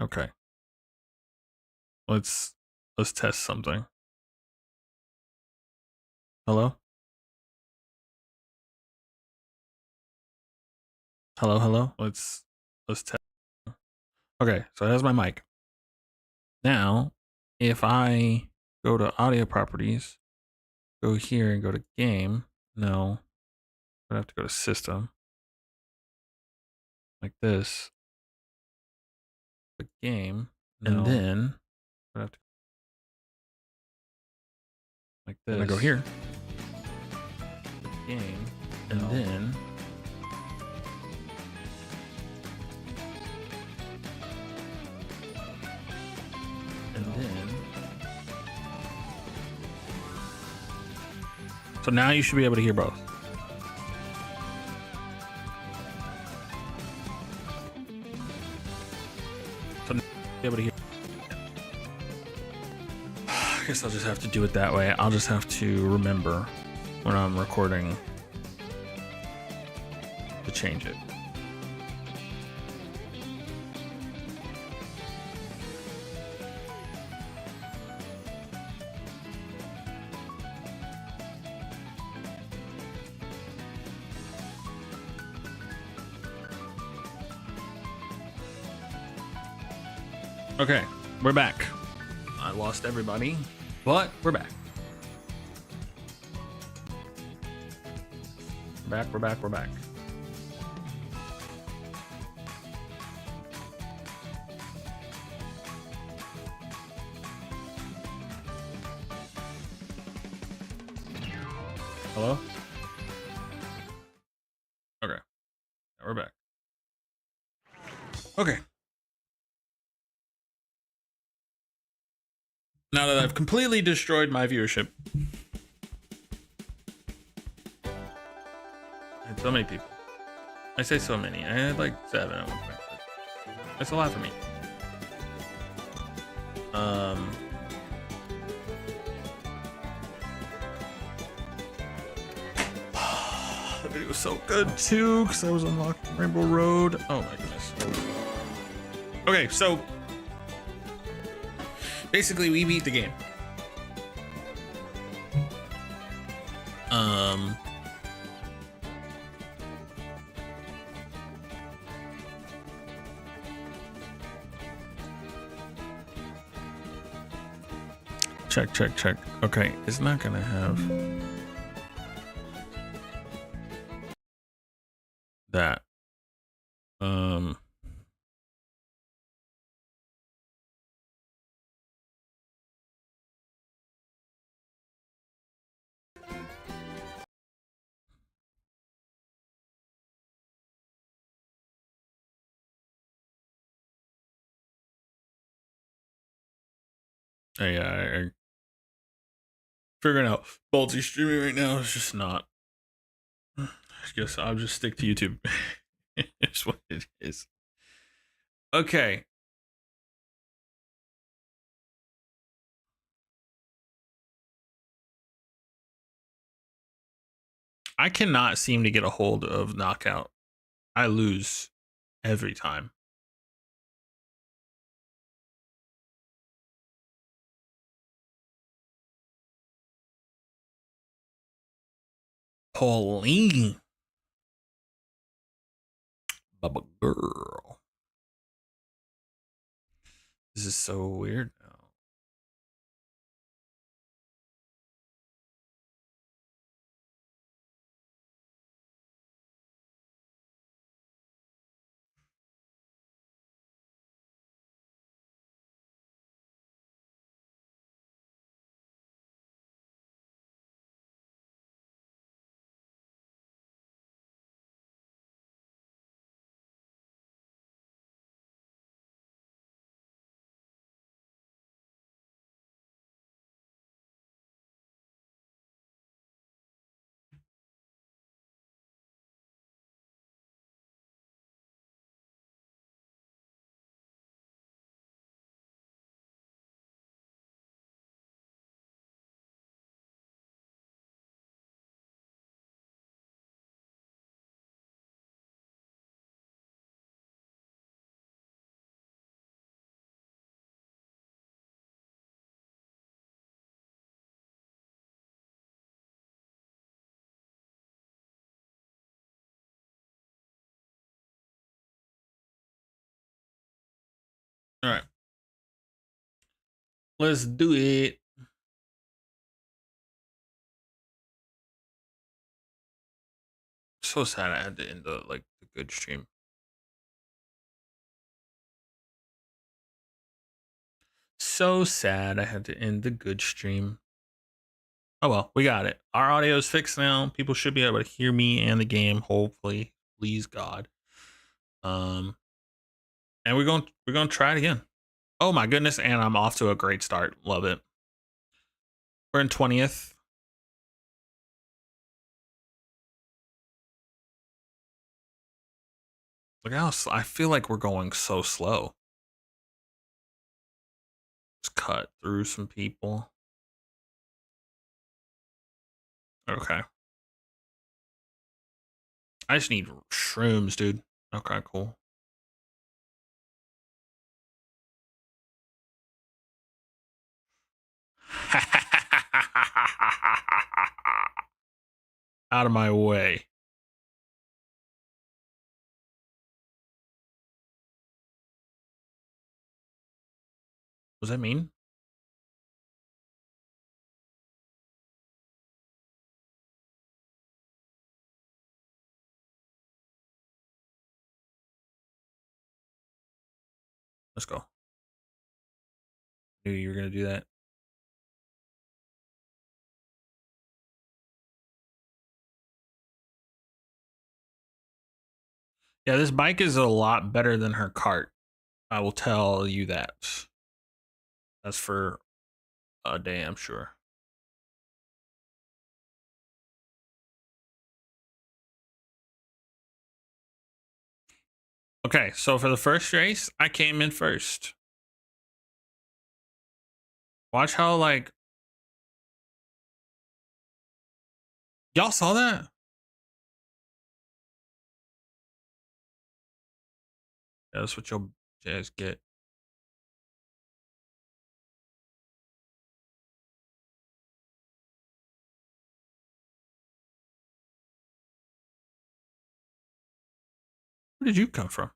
Okay. Let's test something. Hello? Hello, hello? Let's test. Okay, so there's my mic. Now, if I go to audio properties, go here and go to game, no. I have to go to system. Like this. The game. No. And then I have to like this. And I go here. The game. And then so now you should be able to hear both. So now you'll be able to hear. I guess I'll just have to do it that way. I'll just have to remember when I'm recording to change it. Okay, we're back. I lost everybody, but we're back. We're back. Hello? Okay, we're back. Okay. Now that I've completely destroyed my viewership. I had so many people. I say so many. I had like 7 at one point. That's a lot for me. The video was so good too because I was unlocking Rainbow Road. Oh my goodness. Okay, so basically we beat the game. Check. Okay, it's not gonna have that. I figuring out multi-streaming right now is just not. I guess I'll just stick to YouTube. It's what it is. Okay. I cannot seem to get a hold of Knockout. I lose every time. Pauline. Bubba girl. This is so weird now. All right. Let's do it. So sad I had to end the good stream. So sad I had to end the good stream. Oh well, we got it. Our audio is fixed now. People should be able to hear me and the game, hopefully. Please God. Um and we're gonna try it again. Oh my goodness, and I'm off to a great start. Love it. We're in 20th. Look how I feel like we're going so slow. Just cut through some people. Okay. I just need shrooms, dude. Okay, cool. Out of my way. What does that mean? Let's go. Knew you were gonna do that. Yeah, this bike is a lot better than her cart. I will tell you that. That's for a damn sure. Okay, so for the first race, I came in first. Watch how y'all saw that? Yeah, that's what your jazz get. Where did you come from?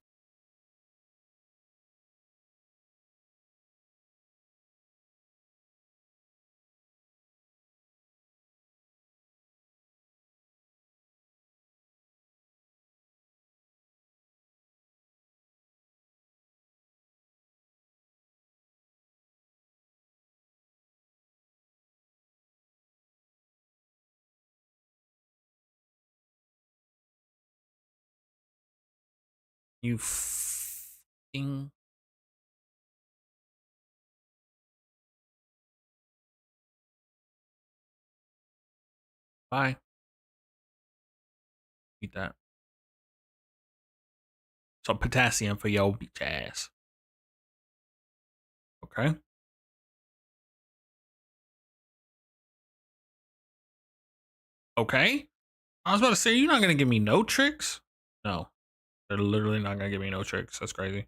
You fucking. Bye. Eat that. Some potassium for your bitch ass. Okay. Okay. I was about to say, you're not gonna give me no tricks? No. They're literally not gonna give me no tricks. That's crazy.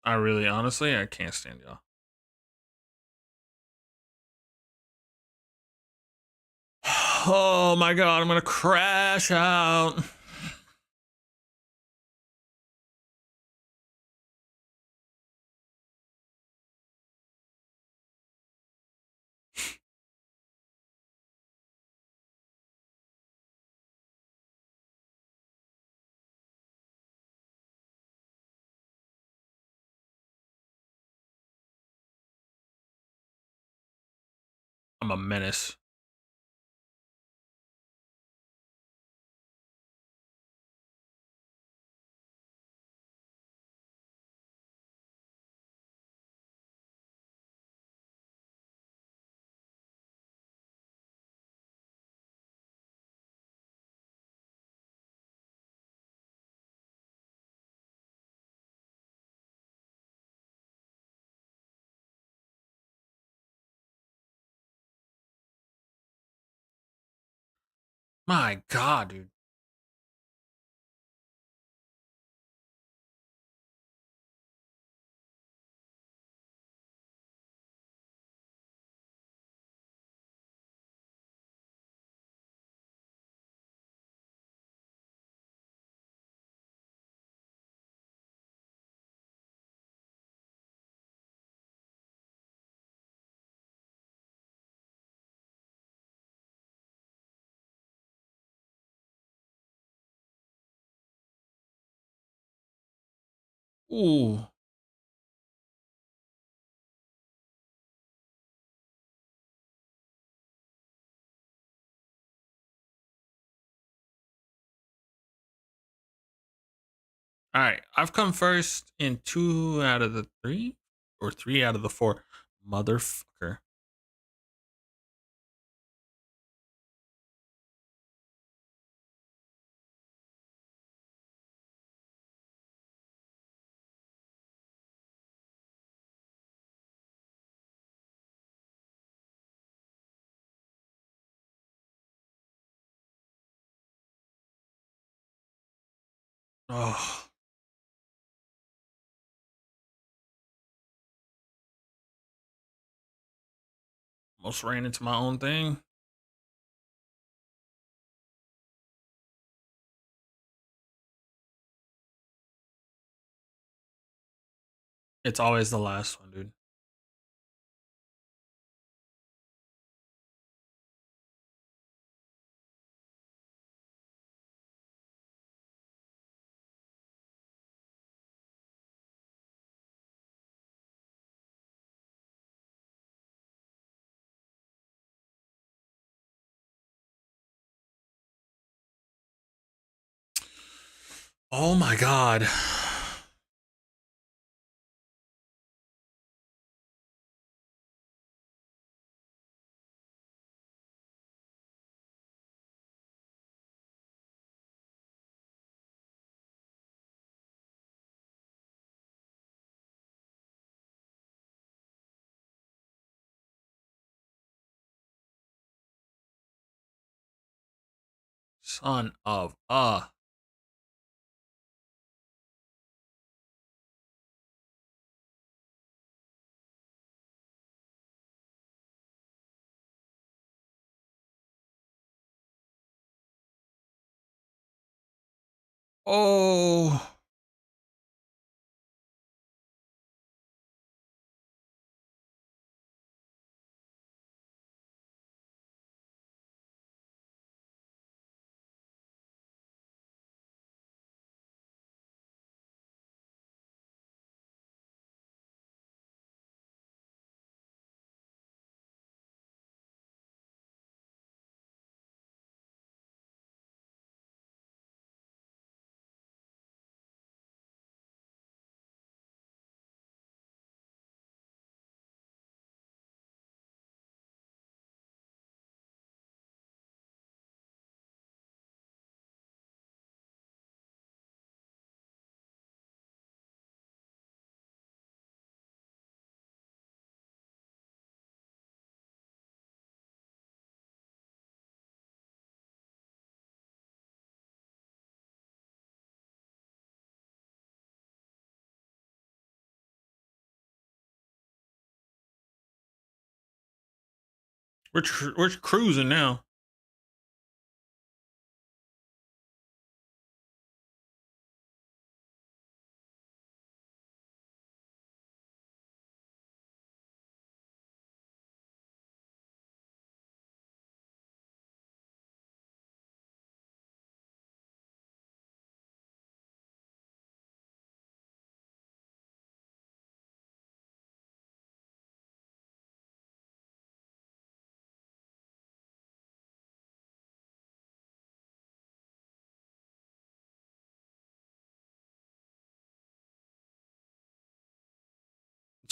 I really, honestly, I can't stand y'all. Oh my god, I'm gonna crash out. I'm a menace. My God, dude. Ooh. All right, I've come first in 2 out of the 3, or 3 out of the 4. Motherfucker. Oh, almost ran into my own thing. It's always the last one, dude. Oh my God. Son of a. Oh. We're cruising now.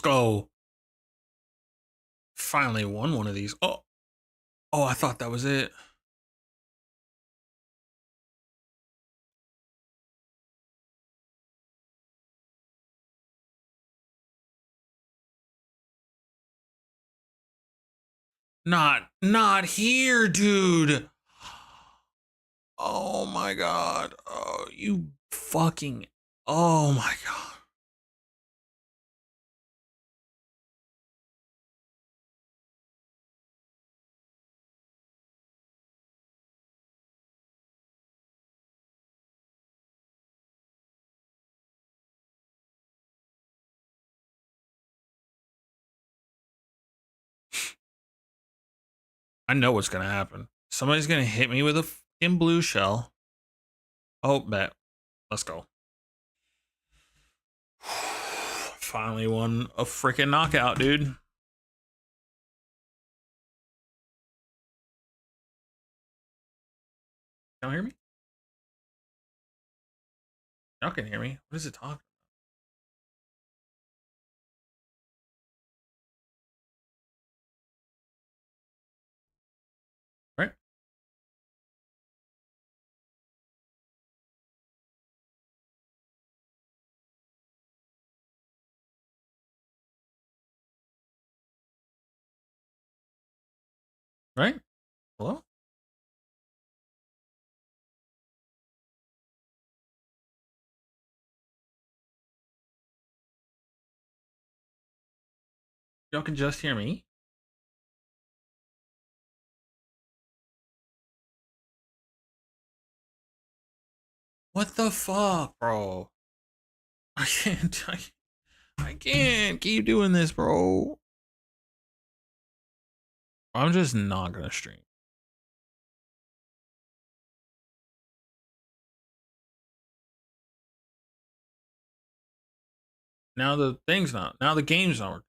Let's go. Finally won one of these. Oh. Oh, I thought that was it. Not here, dude. Oh my god. Oh, you fucking. Oh my god. I know what's gonna happen. Somebody's gonna hit me with a fucking blue shell. Oh, bet. Let's go. Finally won a freaking knockout, dude. Can y'all hear me? Y'all can hear me. What is it talking? Right? Right? Hello? Y'all can just hear me? What the fuck, bro? I can't. I can't keep doing this, bro. I'm just not gonna stream. Now the thing's not. Now the game's not working.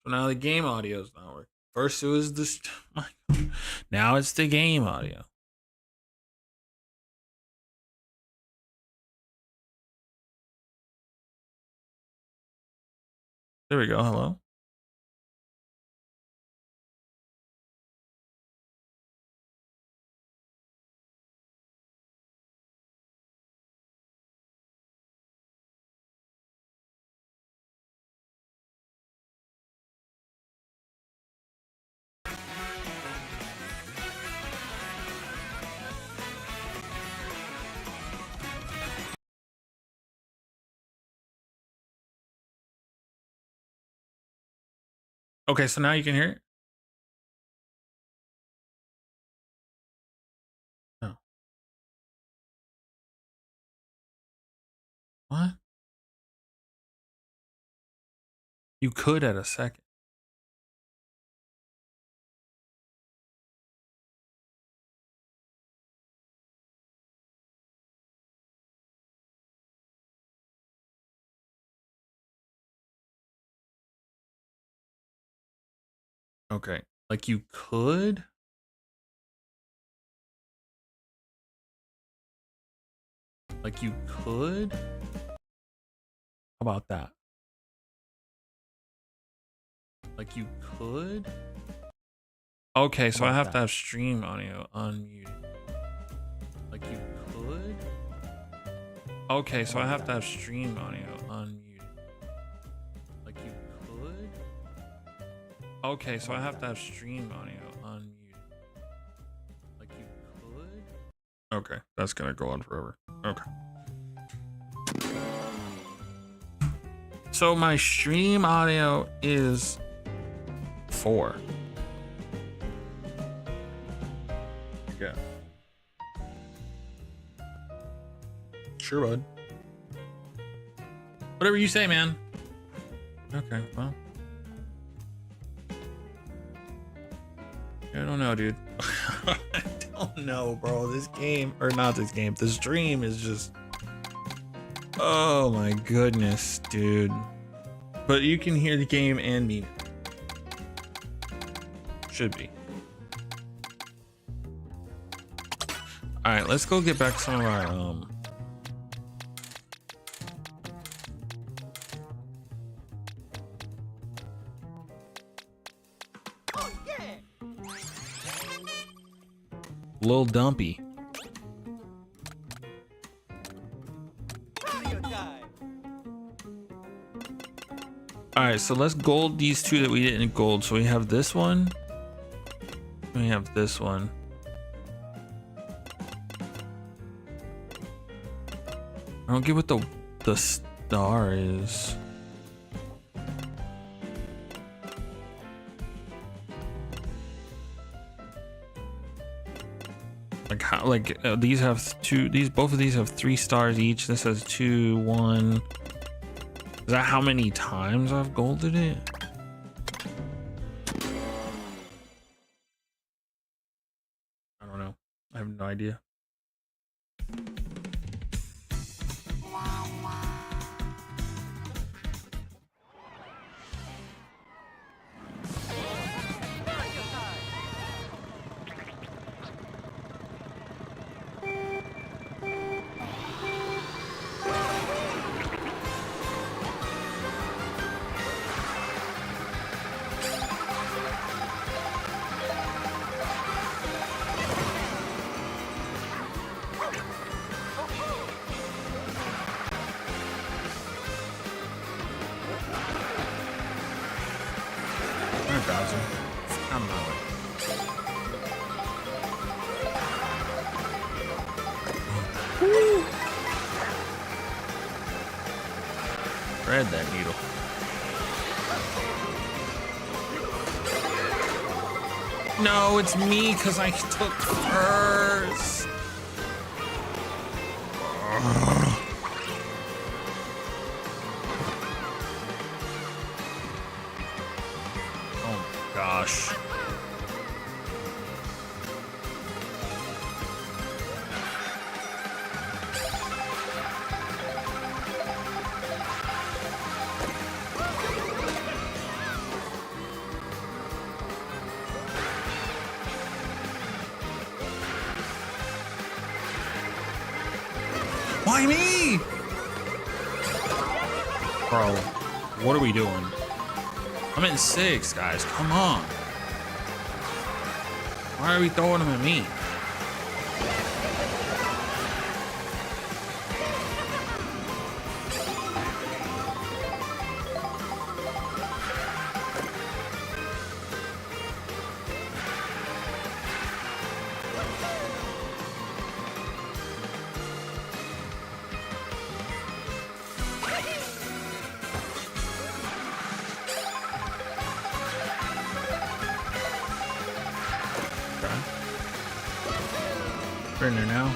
So now the game audio's not working. First it was this. Now it's the game audio. There we go. Hello. Okay, so now you can hear it. No. What? You could at a second. Okay. Like you could? Like you could? How about that? Like you could? Okay, so I have to have stream audio unmuted. Like you could? Okay, so I have to have stream audio unmuted. Like you could? Okay, so I have to have stream audio unmuted. Like you could? Okay, that's gonna go on forever. Okay. So my stream audio is 4. Yeah. Sure, bud. Whatever you say, man. Okay, well. I don't know, dude. I don't know, bro. This game, or not this game, the stream is just. Oh my goodness, dude. But you can hear the game and me. Should be. Alright, let's go get back some of our Oh yeah! Lil Dumpy. Alright, so let's gold these two that we didn't gold. So we have this one. We have this one. I don't get what the star is. Like how? Like these have two. Both of these have 3 stars each. This has 2, 1. Is that how many times I've golded it? I don't know. I have no idea. Thread that needle. No, it's me because I took hers. Oh my gosh. Why me? Bro, what are we doing? I'm in 6, guys. Come on. Why are we throwing them at me? We're in there now.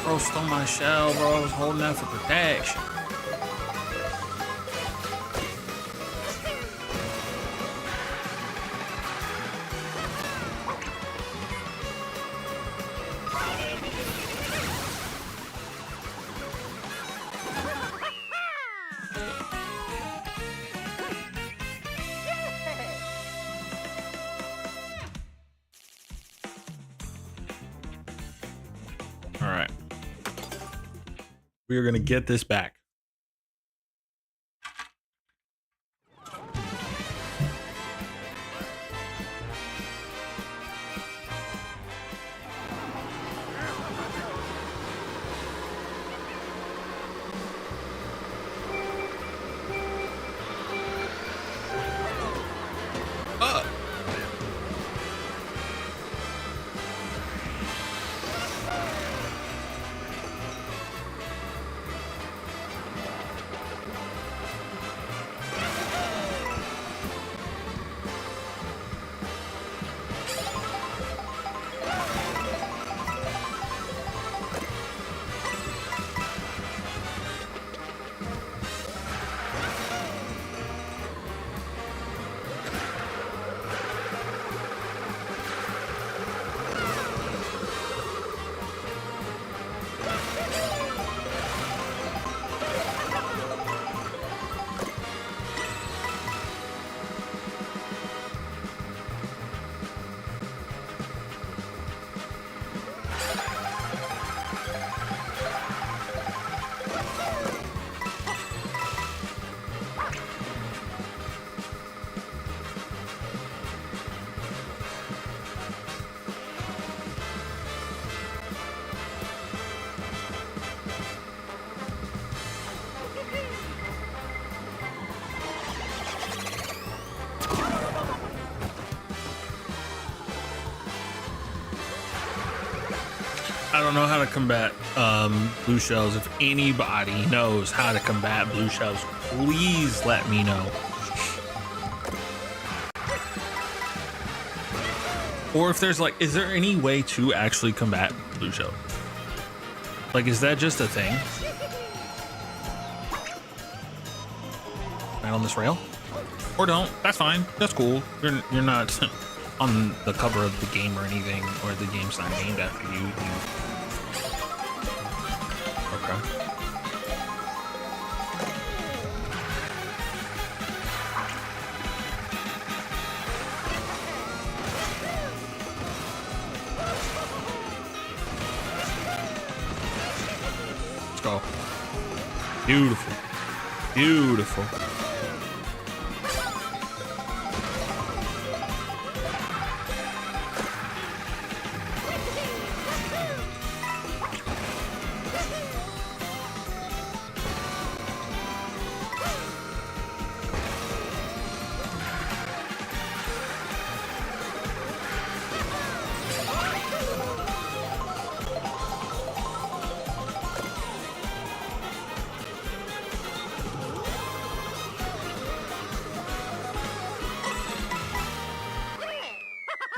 Bro stole my shell, bro. I was holding that for protection. All right. We are going to get this back. I don't know how to combat blue shells. If anybody knows how to combat blue shells, please let me know. Or if there's like, is there any way to actually combat blue shell? Like, is that just a thing? Right on this rail? Or don't, that's fine, that's cool. You're not on the cover of the game or anything, or the game's not named after you. Okay. Let's go. Beautiful. Beautiful.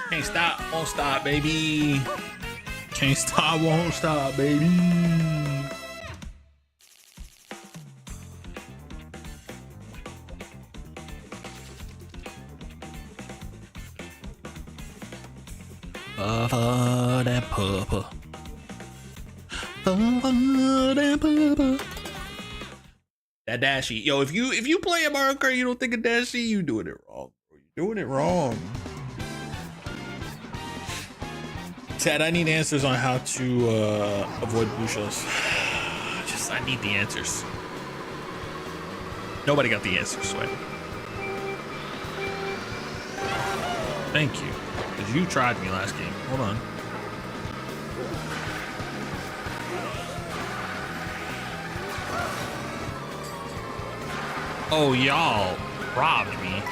Can't stop, won't stop, baby. Can't stop, won't stop, baby. That papa. That dashy. Yo, if you play a Mario Kart, you don't think of dashy, you doing it wrong. You're doing it wrong. Chad, I need answers on how to avoid blue shells. I need the answers. Nobody got the answers, Sweat. Thank you. Because you tried me last game. Hold on. Oh, y'all robbed me.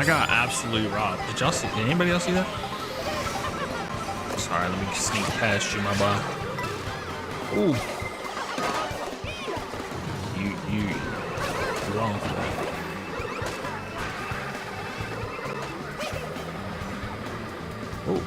I got absolutely robbed. Did y'all see? Did anybody else see that? Sorry, let me sneak past you, my boy. Ooh. You're wrong for that. Oh.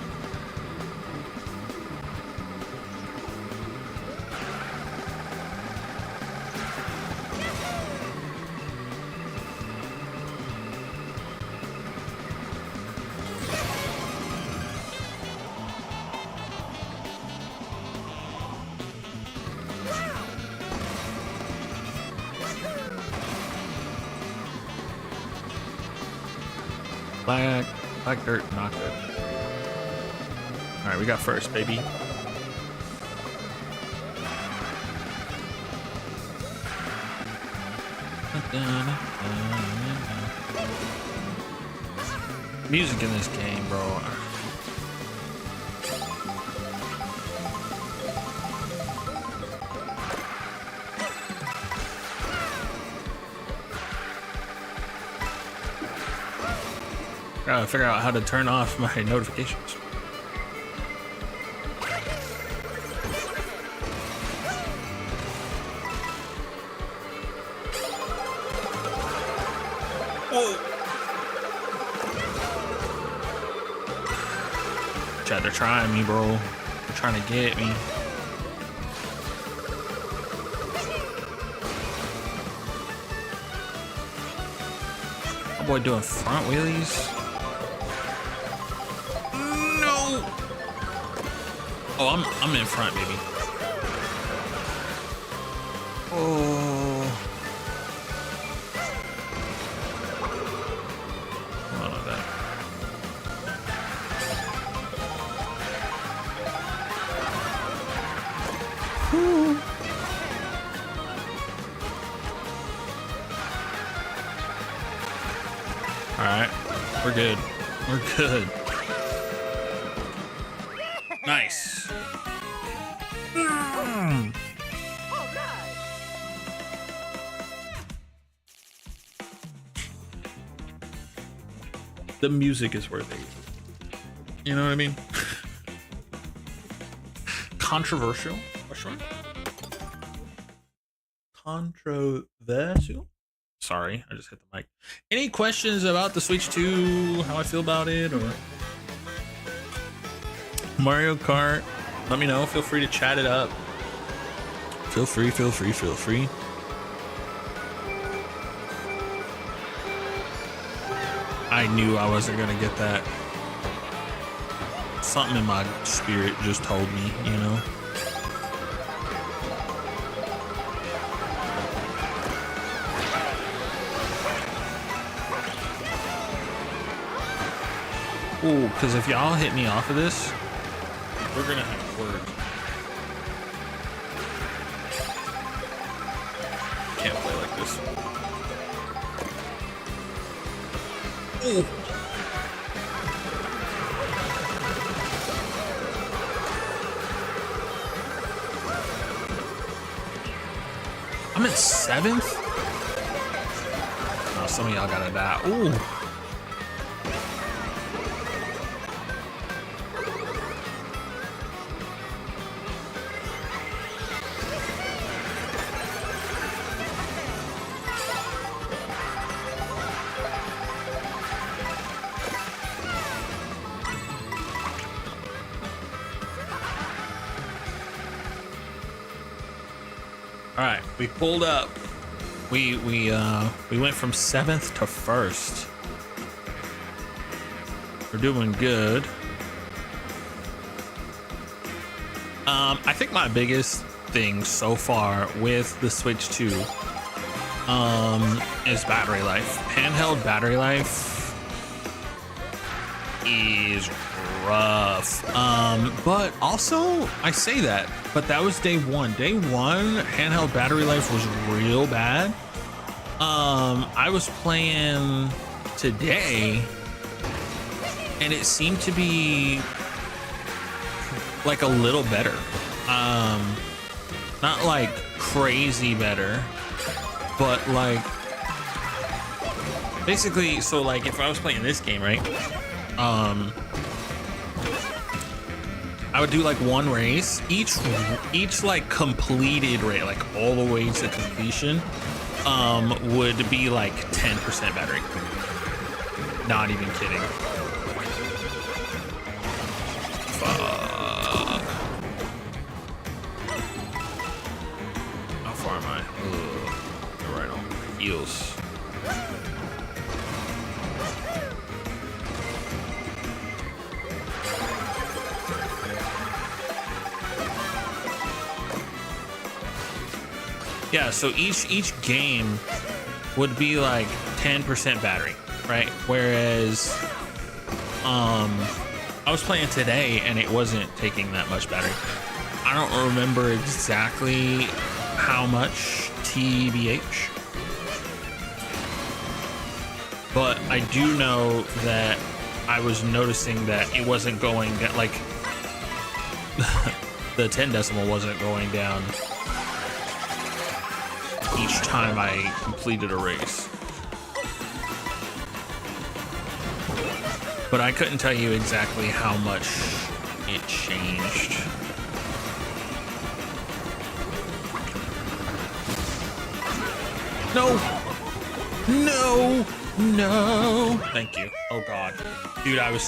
Black dirt, not good. All right, we got first, baby. Music in this game, bro. Gotta figure out how to turn off my notifications. Whoa! Chad, they're trying me, bro. They're trying to get me. My boy doing front wheelies. Oh, I'm in front, baby. Oh. I don't know that. Whew. All right, we're good. We're good. Nice. The music is worth it. You know what I mean? Controversial? Question mark? Controversial? Sorry, I just hit the mic. Any questions about the Switch 2? How I feel about it, or Mario Kart? Let me know. Feel free to chat it up. Feel free. I knew I wasn't gonna get that. Something in my spirit just told me, you know. Ooh, because if y'all hit me off of this, we're gonna have words. Can't play like this. Ooh. I'm in 7th? Oh, some of y'all gotta die. Ooh. All right, we pulled up. We went from 7th to 1st. We're doing good. I think my biggest thing so far with the Switch 2 is battery life. Handheld battery life is rough. But also I say that, but that was day one. Day one, handheld battery life was real bad. I was playing today and it seemed to be like a little better. Not like crazy better, but like basically, so like if I was playing this game, right? I would do like one race, each like completed race, like all the way to completion, would be like 10% battery. Not even kidding. Fuck. How far am I? Ugh. Right on my heels. Yeah, so each game would be like 10% battery, right? Whereas I was playing today and it wasn't taking that much battery. I don't remember exactly how much, TBH, but I do know that I was noticing that it wasn't going down, like the 10 decimal wasn't going down each time I completed a race. But I couldn't tell you exactly how much it changed. No! No! No! Thank you. Oh god. Dude, I was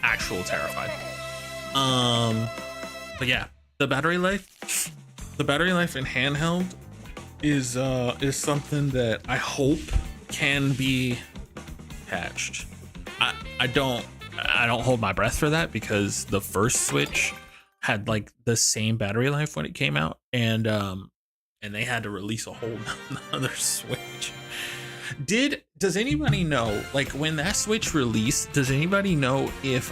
actual terrified. But yeah, the battery life in handheld is something that I hope can be patched. I don't hold my breath for that, because the first Switch had like the same battery life when it came out, and they had to release a whole another Switch. Does anybody know, like, when that Switch released, does anybody know if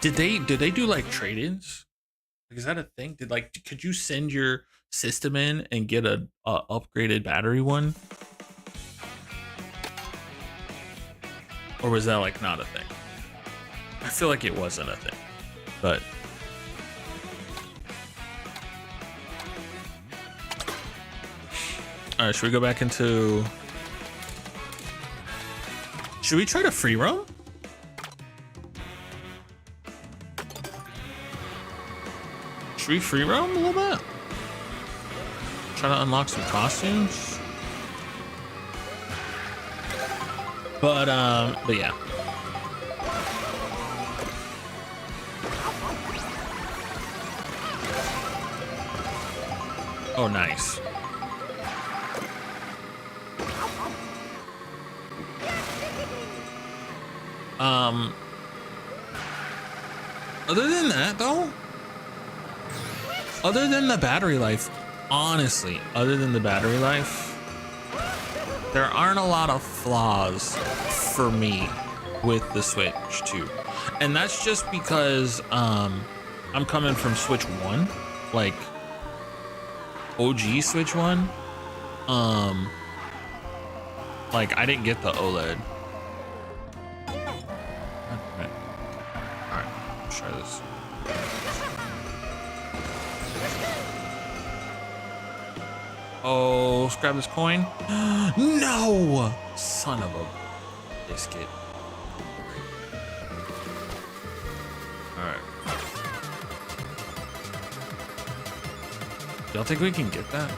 did they do like trade-ins? Like, is that a thing? Could you send your system in and get a upgraded battery one? Or was that like not a thing? I feel like it wasn't a thing, but all right, should we go back into, should we try to free roam? Should we free roam a little bit? Try to unlock some costumes. But yeah. Oh, nice. Other than that though, other than the battery life, honestly, other than the battery life, there aren't a lot of flaws for me with the Switch 2. And that's just because I'm coming from Switch 1, like OG Switch 1. Like I didn't get the OLED. Alright, let's try this. Oh, let's grab this coin. No! Son of a biscuit. Alright. Y'all think we can get that?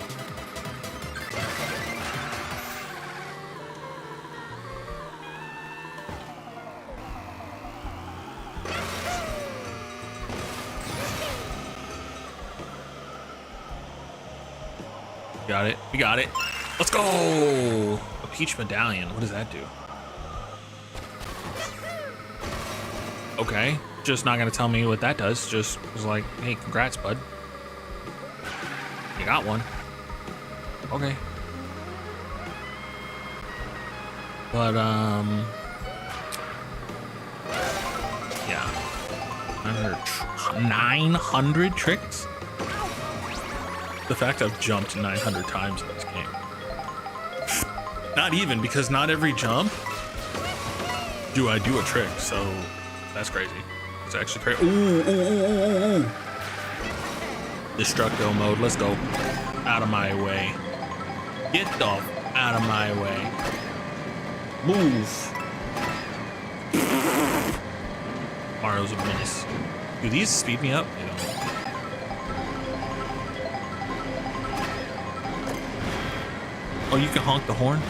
Got it. We got it. Let's go. A peach medallion. What does that do? Okay. Just not gonna tell me what that does. Just was like, hey, congrats, bud. You got one. Okay. But yeah. 900 tricks. The fact I've jumped 900 times in this game. Not even, because not every jump do I do a trick, so that's crazy. It's actually crazy. Ooh. Destructo mode, let's go. Out of my way. Get the out of my way. Move. Mario's a menace. Do these speed me up? They don't. Oh, you can honk the horn?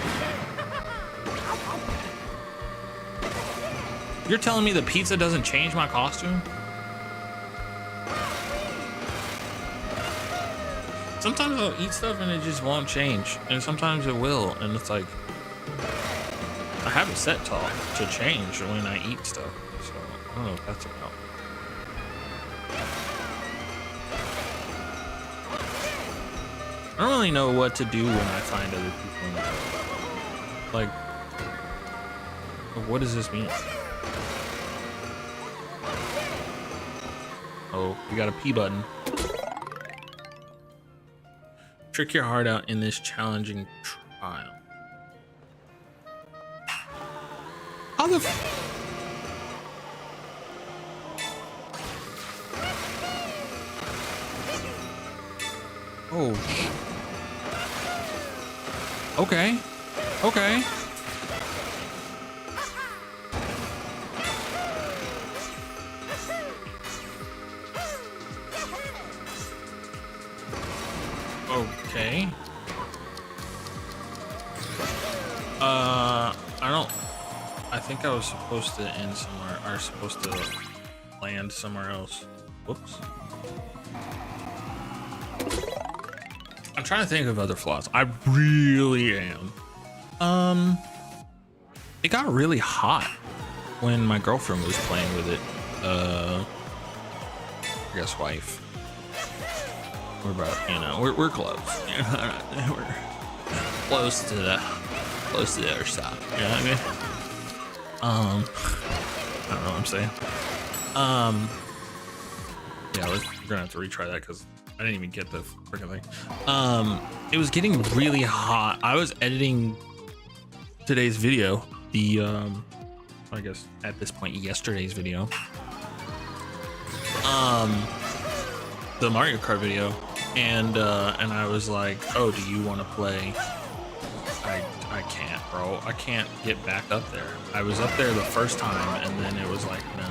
You're telling me the pizza doesn't change my costume? Sometimes I'll eat stuff and it just won't change. And sometimes it will. And it's like, I have it set to change when I eat stuff. So I don't know what that's about. I don't really know what to do when I find other people. Like, what does this mean? Oh, we got a P button. Trick your heart out in this challenging trial. How the Oh. Okay. Okay. Okay. I think I was supposed to end somewhere, or supposed to land somewhere else. Whoops. I'm trying to think of other flaws. I really am. It got really hot when my girlfriend was playing with it. I guess wife. We're about, you know, we're close. We're close to the other side. You know what I mean? I don't know what I'm saying. Yeah, we're gonna have to retry that because I didn't even get the freaking thing. It was getting really hot. I was editing today's video, the I guess at this point, yesterday's video. The Mario Kart video, and I was like, oh, do you want to play? I can't, bro. I can't get back up there. I was up there the first time, and then it was like, no.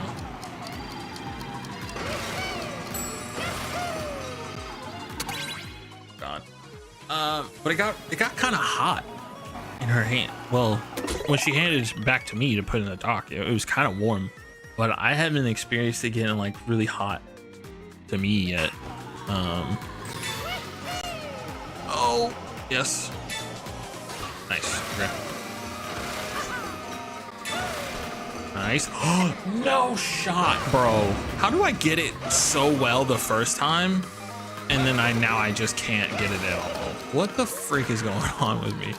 God. But it got kind of hot in her hand. Well, when she handed it back to me to put in the dock, it was kind of warm, but I haven't experienced it getting like really hot to me yet. Oh yes, nice. Okay. Nice. No shot, bro. How do I get it so well the first time, and then now I just can't get it at all? What the freak is going on with me?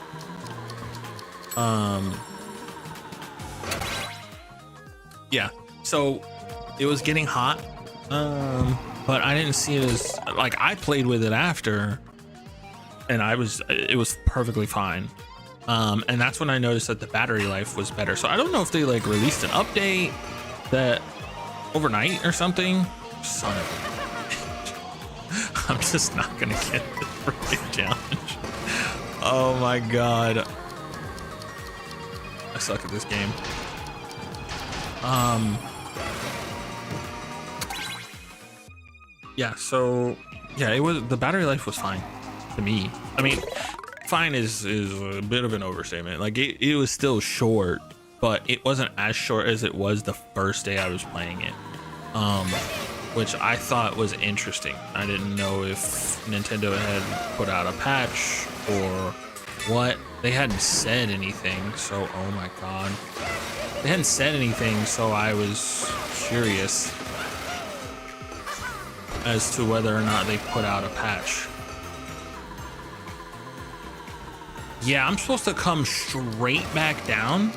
Yeah, so it was getting hot, but I didn't see it as like, I played with it after, and it was perfectly fine. And that's when I noticed that the battery life was better. So I don't know if they like released an update that overnight or something. Son of a bitch. I'm just not gonna get the freaking challenge. Oh my god. I suck at this game. Yeah, so yeah, the battery life was fine to me. I mean, fine is a bit of an overstatement. Like it was still short, but it wasn't as short as it was the first day I was playing it. Which I thought was interesting. I didn't know if Nintendo had put out a patch or what. They hadn't said anything, so oh my god. They hadn't said anything, so I was curious as to whether or not they put out a patch. Yeah, I'm supposed to come straight back down?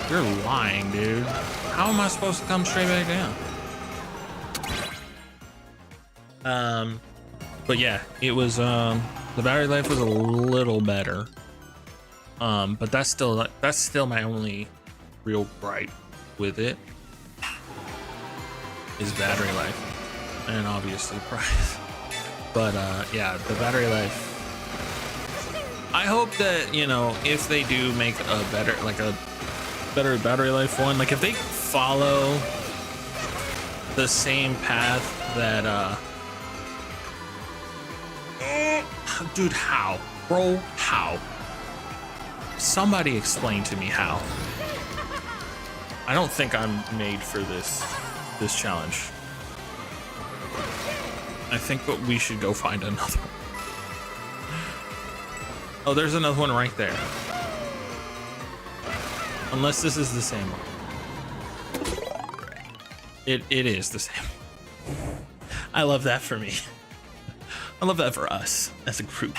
You're lying, dude. How am I supposed to come straight back down? But yeah, it was, the battery life was a little better. But that's still my only real gripe with it, is battery life, and obviously price. But yeah, the battery life, I hope that, you know, if they do make a better battery life one, like if they follow the same path that dude, how, bro, how? Somebody explain to me how. I don't think I'm made for this challenge. I think that we should go find another one. Oh, there's another one right there. Unless this is the same one. It is the same. I love that for me. I love that for us as a group.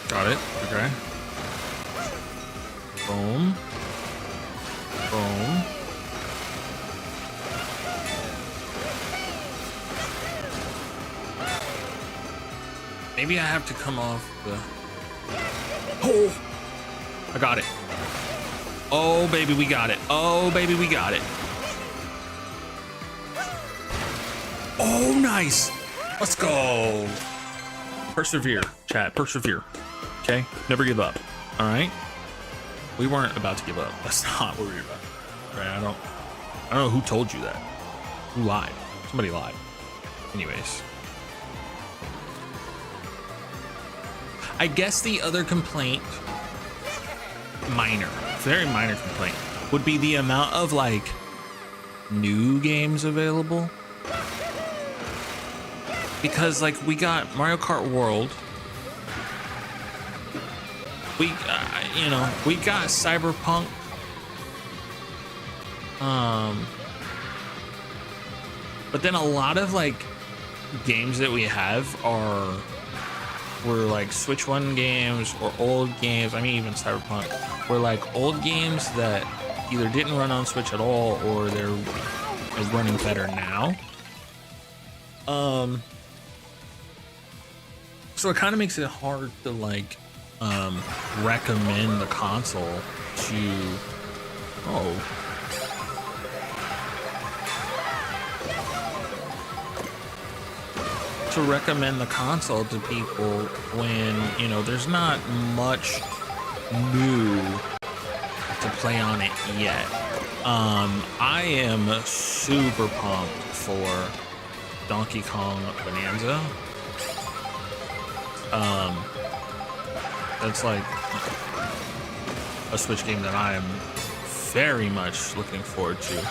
Got it. Okay. Boom. Boom. Maybe I have to come off the... Oh! I got it. Oh, baby, we got it. Oh, baby, we got it. Oh, nice. Let's go. Persevere, chat. Persevere. Okay? Never give up. All right? We weren't about to give up. That's not what we were about. Right? I don't know who told you that. Who lied? Somebody lied. Anyways. I guess the other complaint, very minor complaint, would be the amount of like new games available. Because like we got Mario Kart World, we got Cyberpunk, but then a lot of like games that we have were like Switch 1 games or old games. I mean, even Cyberpunk were like old games that either didn't run on Switch at all or they're running better now. So it kind of makes it hard to like recommend the console to recommend the console to people when, you know, there's not much new to play on it yet. I am super pumped for Donkey Kong Bonanza. That's like a Switch game that I am very much looking forward to.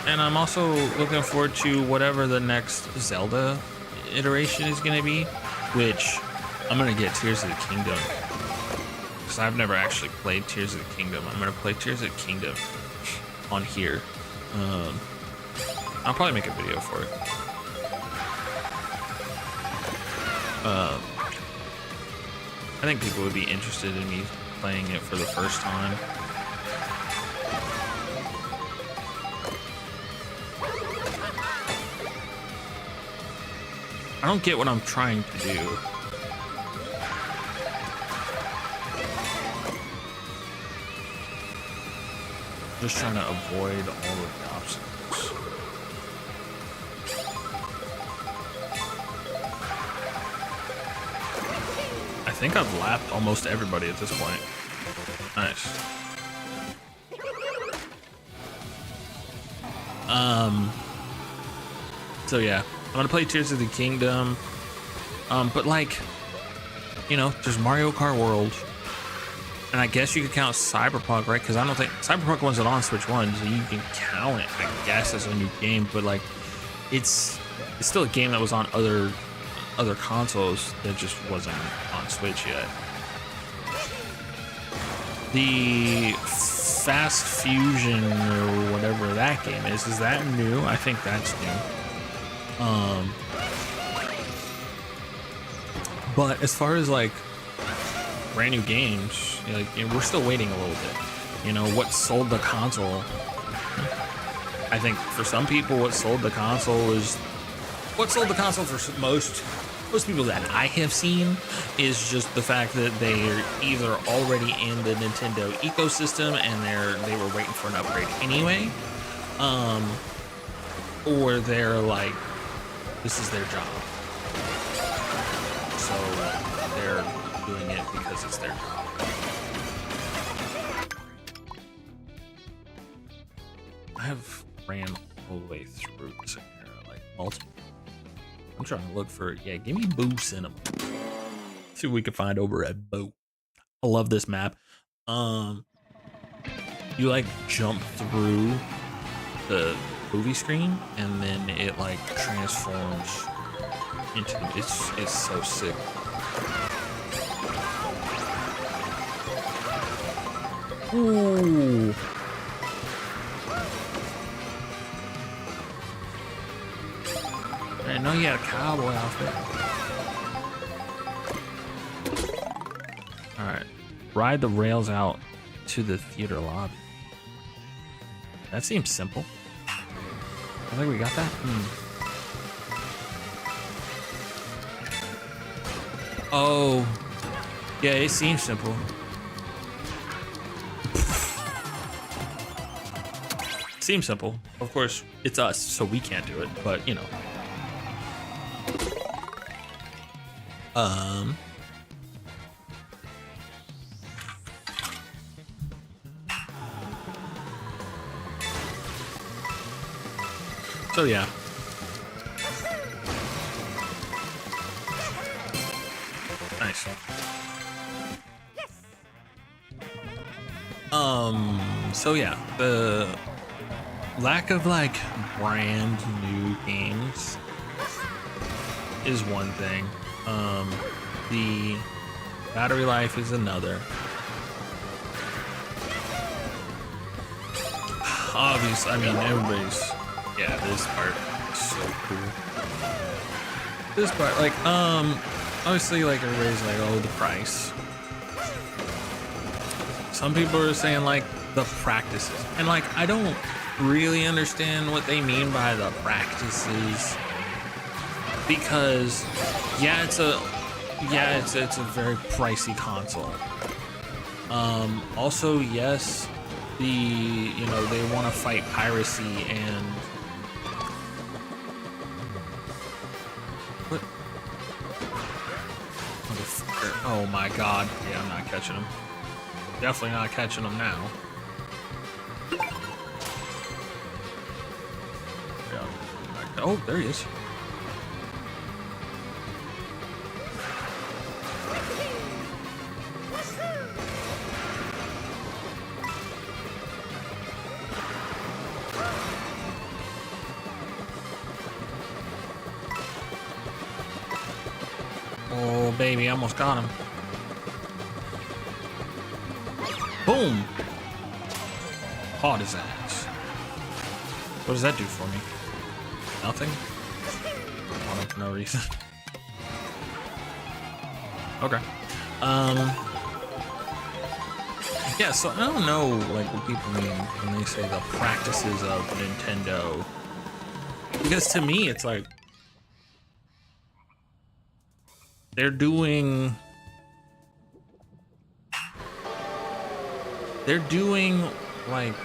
And I'm also looking forward to whatever the next Zelda iteration is going to be, which I'm going to get Tears of the Kingdom. Because I've never actually played Tears of the Kingdom. I'm going to play Tears of the Kingdom on here. I'll probably make a video for it. I think people would be interested in me playing it for the first time. I don't get what I'm trying to do. Just trying to avoid all of the obstacles. I think I've lapped almost everybody at this point. Nice. So yeah, I'm gonna play Tears of the Kingdom. But like, you know, there's Mario Kart World. And I guess you could count Cyberpunk, right? Because I don't think Cyberpunk wasn't on Switch 1, so you can count it, I guess, as a new game. But like, it's still a game that was on other consoles that just wasn't on Switch yet. The Fast Fusion or whatever that game is that new? I think that's new. But as far as like brand new games, like, you know, we're still waiting a little bit. You know, what sold the console? I think for some people, what sold the console for most people that I have seen is just the fact that they're either already in the Nintendo ecosystem and they were waiting for an upgrade anyway, or they're like, this is their job, so they're doing it because it's their job. I have ran all the way through this area, like multiple. I'm trying to look for, yeah, give me Boo Cinema. See what we can find over at Boo. I love this map. You like jump through the movie screen and then it like transforms into it's so sick. Ooh. I didn't know you had a cowboy outfit. Alright. Ride the rails out to the theater lobby. That seems simple. I think we got that. Oh. Yeah, it seems simple. Seems simple. Of course, it's us, so we can't do it, but you know. So yeah. Nice. So yeah, the lack of like brand new games is one thing. The battery life is another. Obviously, I mean, everybody's, yeah, this part is so cool. This part, like, obviously, like, everybody's like, oh, the price. Some people are saying, like, the practices. And, like, I don't really understand what they mean by the practices. because it's a very pricey console. Also, yes, they want to fight piracy and what? Oh my god! Yeah, I'm not catching him. Definitely not catching him now. Oh, there he is. Oh, baby, I almost got him. Boom! Hard his ass. What does that do for me? Nothing? For no reason. Okay. Yeah, so I don't know like what people mean when they say the practices of Nintendo. Because to me it's like they're doing like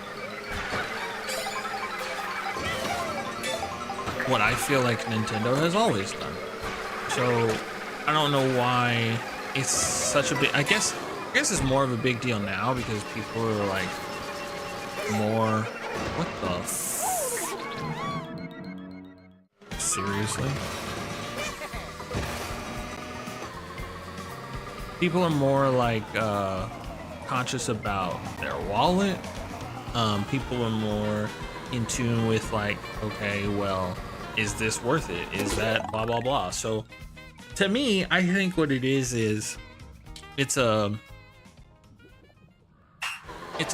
what I feel like Nintendo has always done. So I don't know why it's such a big, I guess it's more of a big deal now because people are like more, what the seriously? People are more like conscious about their wallet. People are more in tune with like, okay, well, is this worth it? Is that blah blah blah? So to me, I think what it is it's a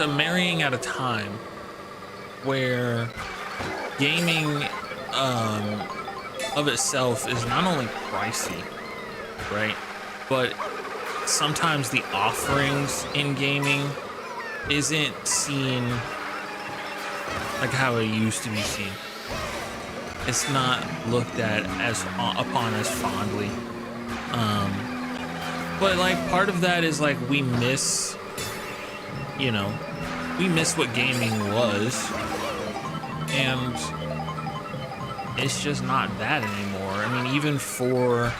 marrying at a time where gaming of itself is not only pricey, right, but sometimes the offerings in gaming isn't seen like how it used to be seen. It's not looked at as upon as fondly. But like part of that is like we miss what gaming was, and it's just not that anymore. I mean, even for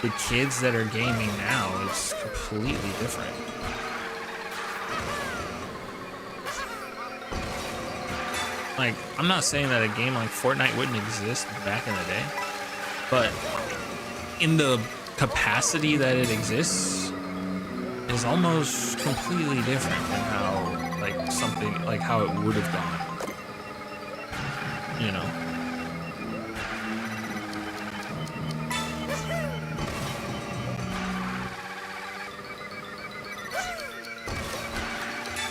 the kids that are gaming now, it's completely different. Like, I'm not saying that a game like Fortnite wouldn't exist back in the day, but in the capacity that it exists is almost completely different than how, like, something like how it would have gone, you know.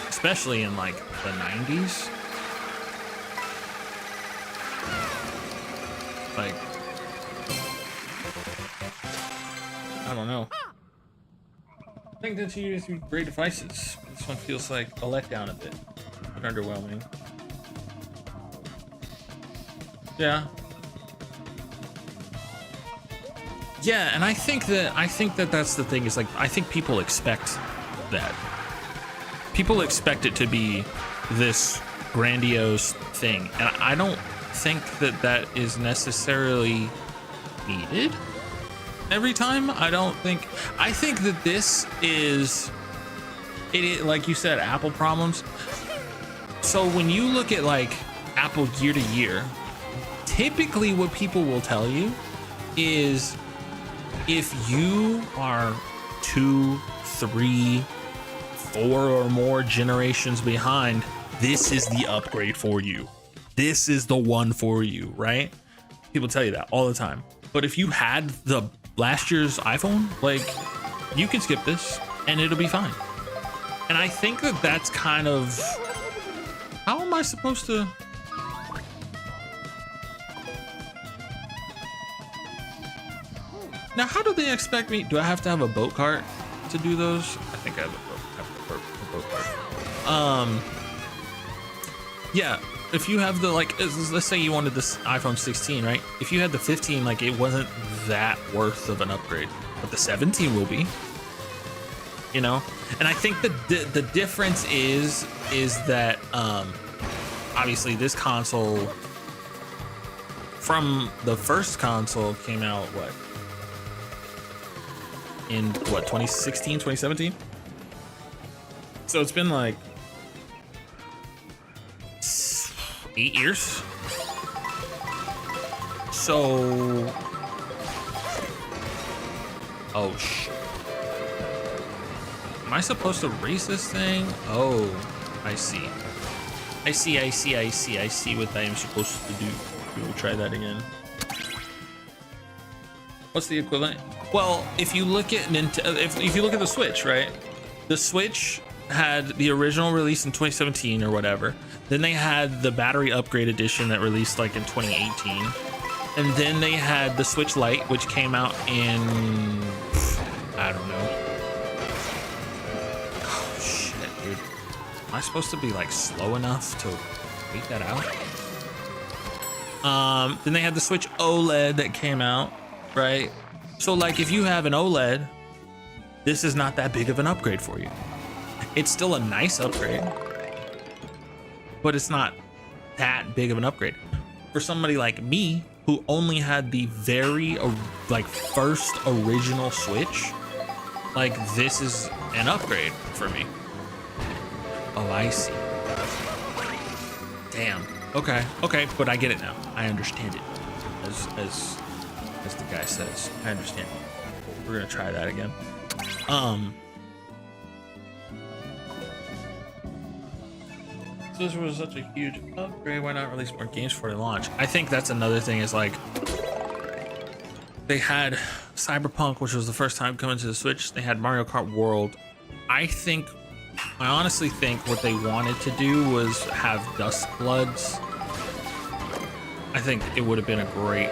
Especially in like the 90s. Like, I don't know. I think that you use great devices. This one feels like a letdown a bit. Underwhelming. Yeah. Yeah, and I think that that's the thing, is like, I think people expect that. People expect it to be this grandiose thing, and I don't think that that is necessarily needed every time. I think that this is it, like you said, Apple problems. So when you look at like Apple year to year, typically what people will tell you is if you are 2, 3, 4 or more generations behind, this is the upgrade for you. This is the one for you, right? People tell you that all the time. But if you had the last year's iPhone, like, you can skip this and it'll be fine. And I think that that's kind of, how am I supposed to? Now, how do they expect me? Do I have to have a boat cart to do those? I think I have a boat cart. Yeah, if you have the like, let's say you wanted this iPhone 16, right? If you had the 15, like it wasn't that worth of an upgrade, but the 17 will be. You know, and I think the difference is that obviously this console from the first console came out in 2016, 2017. So it's been like 8 years. So, oh shit. Am I supposed to race this thing? Oh, I see. I see what I am supposed to do. We will try that again. What's the equivalent? Well, if you look at Nintendo, if you look at the Switch, right? The Switch had the original release in 2017 or whatever. Then they had the battery upgrade edition that released like in 2018. And then they had the Switch Lite, which came out in, I don't know. Am I supposed to be like slow enough to wait that out? Then they had the Switch OLED that came out, right? So like if you have an OLED, this is not that big of an upgrade for you. It's still a nice upgrade, but it's not that big of an upgrade. For somebody like me, who only had the very like first original Switch, like this is an upgrade for me. Oh, I see. Damn. Okay, but I get it now. I understand it. As the guy says, I understand it. We're gonna try that again. So this was such a huge upgrade. Why not release more games before they launch? I think that's another thing. Is like they had Cyberpunk, which was the first time coming to the Switch. They had Mario Kart World. I honestly think what they wanted to do was have Dust Bloods. I think it would have been a great.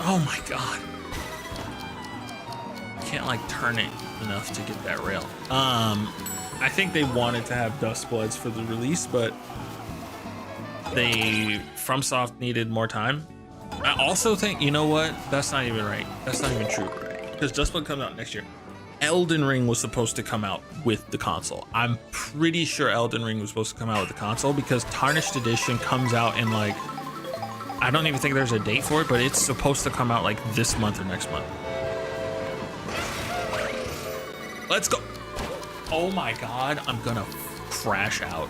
Oh my god! Can't like turn it enough to get that rail. I think they wanted to have Dust Bloods for the release, but FromSoft needed more time. I also think, you know what? That's not even right. That's not even true, because Dust Blood comes out next year. Elden Ring was supposed to come out with the console. I'm pretty sure Elden Ring was supposed to come out with the console, because Tarnished Edition comes out in like, I don't even think there's a date for it, but it's supposed to come out like this month or next month. Let's go. Oh my god, I'm gonna crash out.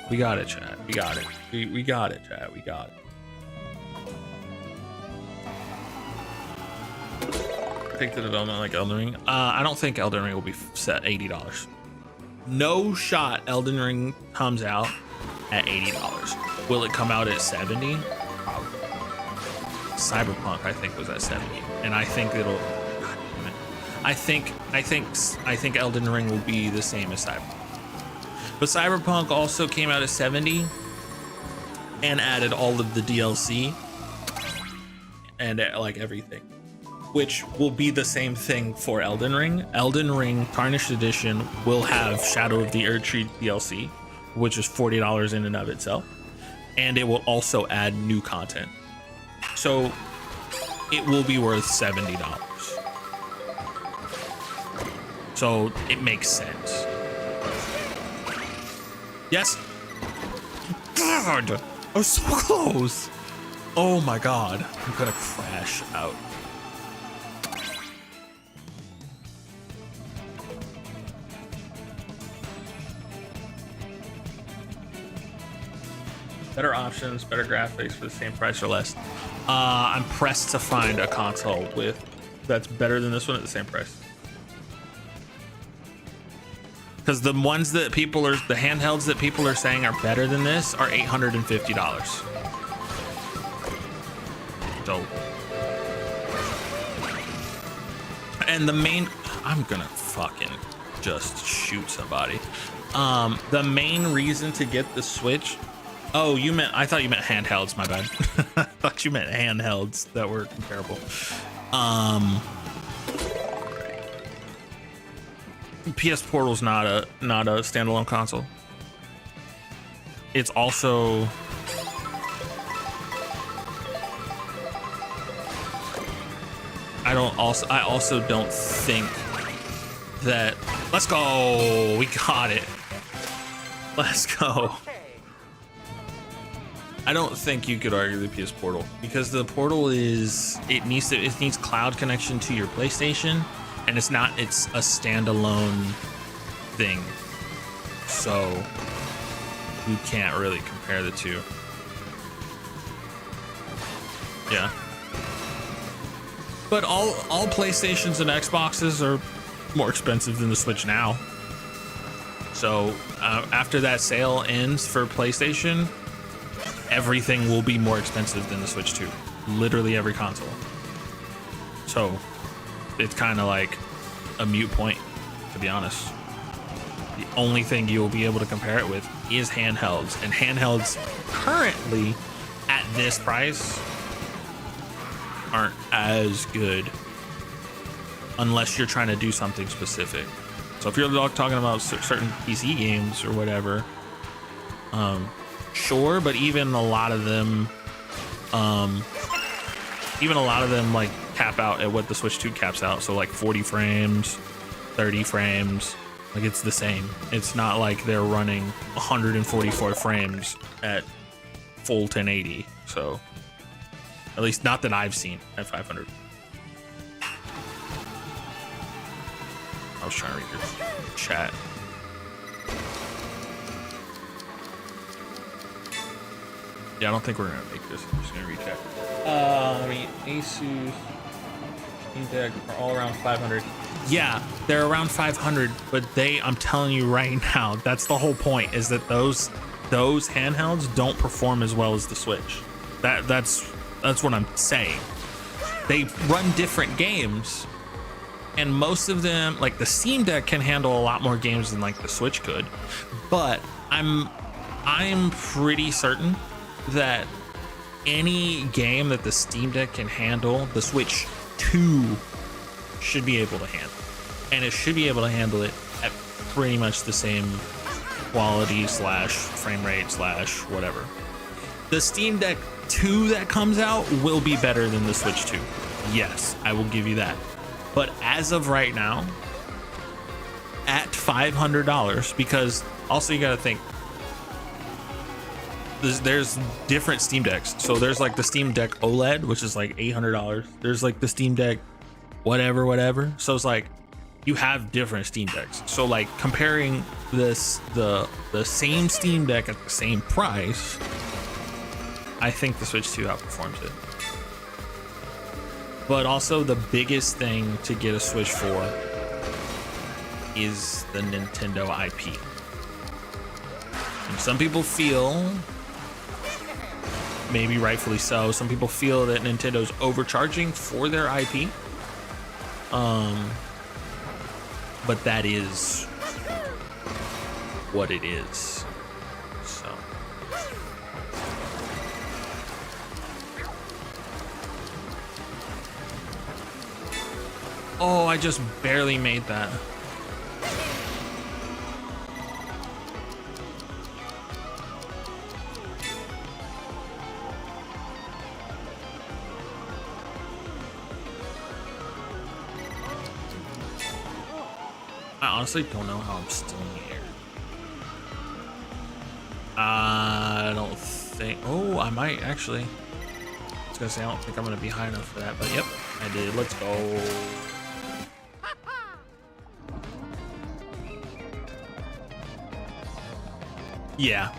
We got it, chat. We got it. We got it, chat. We got it. Pick the development like Elden Ring. I don't think Elden Ring will be set $80. No shot Elden Ring comes out at $80. Will it come out at 70? Probably. Cyberpunk, I think, was at 70, and I think it'll. God damn it. I think Elden Ring will be the same as Cyberpunk. But Cyberpunk also came out at 70 and added all of the DLC and like everything, which will be the same thing for Elden Ring. Elden Ring Tarnished Edition will have Shadow of the Erdtree DLC, which is $40 in and of itself, and it will also add new content. So it will be worth $70. So it makes sense. Yes. God, I was so close. Oh my god, I'm gonna crash out. Better options, better graphics for the same price or less. I'm pressed to find a console that's better than this one at the same price. Because the ones that the handhelds that people are saying are better than this are $850. Dope. And I'm gonna fucking just shoot somebody. The main reason to get the Switch. Oh, I thought you meant handhelds, my bad. I thought you meant handhelds that were comparable. PS Portal's not a standalone console. it's also I also don't think that let's go. We got it. Let's go. I don't think you could argue the PS Portal because the Portal it needs cloud connection to your PlayStation, and it's a standalone thing. So you can't really compare the two. Yeah. But all PlayStations and Xboxes are more expensive than the Switch now. So after that sale ends for PlayStation, everything will be more expensive than the Switch 2. Literally every console. So it's kind of like a moot point, to be honest. The only thing you'll be able to compare it with is handhelds, and handhelds currently at this price aren't as good unless you're trying to do something specific. So if you're talking about certain PC games or whatever, sure, but even a lot of them like cap out at what the Switch 2 caps out. So like 40 frames, 30 frames, like it's the same. It's not like they're running 144 frames at full 1080. So at least not that I've seen at 500. I was trying to read your chat. Yeah, I don't think we're gonna make this. I'm just gonna read chat. I mean, Asus Deck are all around 500. Yeah, they're around 500, but I'm telling you right now, that's the whole point, is that those handhelds don't perform as well as the Switch. That's what I'm saying. They run different games, and most of them, like the Steam Deck, can handle a lot more games than like the Switch could. But I'm pretty certain that any game that the Steam Deck can handle, the Switch 2 should be able to handle. And it should be able to handle it at pretty much the same quality / frame rate / whatever. The Steam Deck 2 that comes out will be better than the Switch 2. Yes, I will give you that. But as of right now, at $500, because also you gotta think, there's different Steam Decks. So there's like the Steam Deck OLED, which is like $800. There's like the Steam Deck whatever. So it's like you have different Steam Decks. So like comparing the same Steam Deck at the same price, I think the Switch 2 outperforms it. But also the biggest thing to get a Switch for is the Nintendo IP. And some people feel, maybe rightfully so, some people feel that Nintendo's overcharging for their IP. But that is what it is. So oh, I just barely made that. I honestly don't know how I'm still in the air. I don't think. Oh, I might actually. I was gonna say I don't think I'm gonna be high enough for that, but yep, I did. Let's go. Yeah.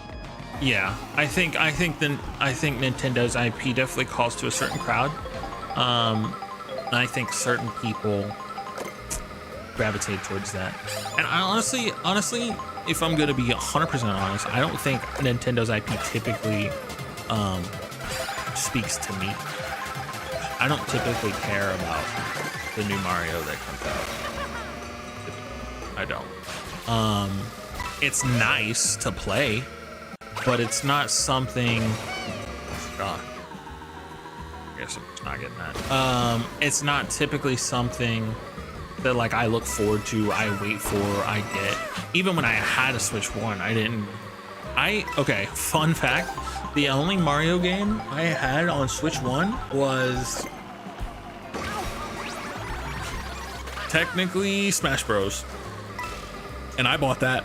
I think Nintendo's IP definitely calls to a certain crowd. And I think certain people gravitate towards that. And I honestly, if I'm gonna be 100% honest, I don't think Nintendo's IP typically speaks to me. I don't typically care about the new Mario that comes out. I don't. It's nice to play, but it's not something. God, I guess I'm just not getting that. It's not typically something that like I look forward to, I wait for, I get. Even when I had a Switch 1, Okay, fun fact, the only Mario game I had on Switch 1 was technically Smash Bros. And I bought that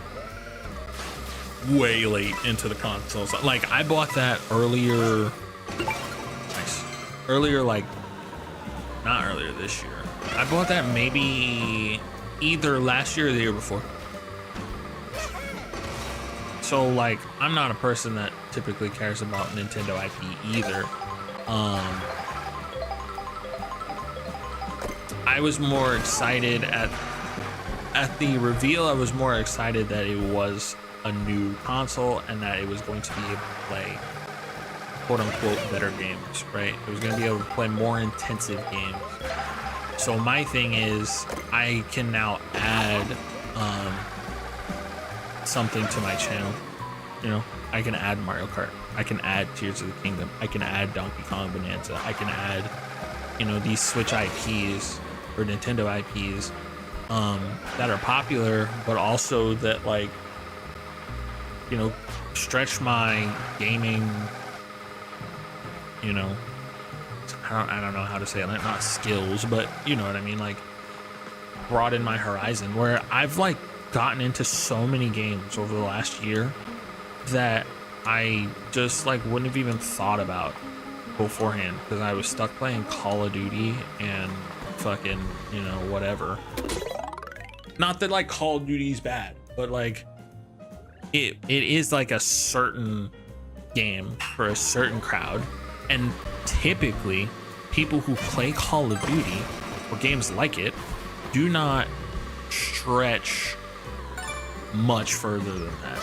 way late into the consoles. Like, I bought that earlier. Nice. Earlier, like, not earlier this year. I bought that maybe either last year or the year before. So, like, I'm not a person that typically cares about Nintendo IP either. I was more excited at the reveal. I was more excited that it was a new console and that it was going to be able to play quote unquote better games, right? It was going to be able to play more intensive games. So my thing is, I can now add something to my channel. You know, I can add Mario Kart, I can add Tears of the Kingdom, I can add Donkey Kong Bonanza, I can add, you know, these Switch IPs or Nintendo IPs that are popular, but also that, like, you know, stretch my gaming, you know, I don't know how to say it, not skills, but you know what I mean, like, broaden my horizon, where I've like gotten into so many games over the last year that I just like wouldn't have even thought about beforehand, because I was stuck playing Call of Duty and fucking, you know, whatever. Not that like Call of Duty's bad, but like it is like a certain game for a certain crowd, and typically people who play Call of Duty or games like it do not stretch much further than that.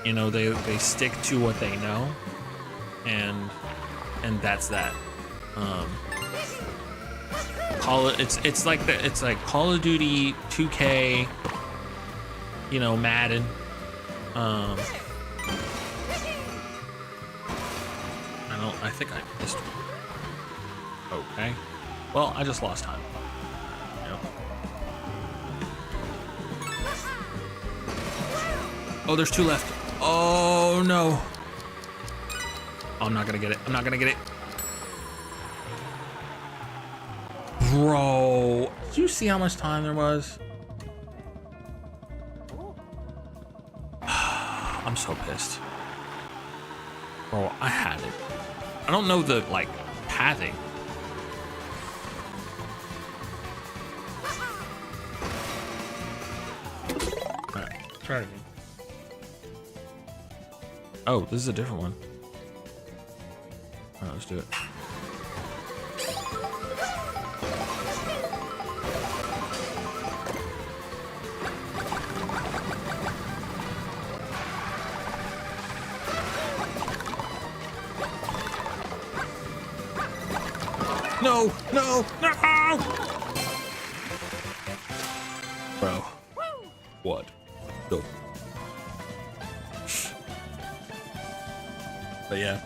You know, they stick to what they know, and that's that. It's like Call of Duty, 2K, you know, Madden. I think I missed one. Okay. Well, I just lost time. Yep. Oh, there's two left. Oh no. Oh, I'm not gonna get it. I'm not gonna get it. Bro, did you see how much time there was? I'm so pissed. Bro, I had it. I don't know the, like, pathing. Alright, try it again. Oh, this is a different one. Alright, let's do it. No, no, no! Bro. What? Go. But yeah.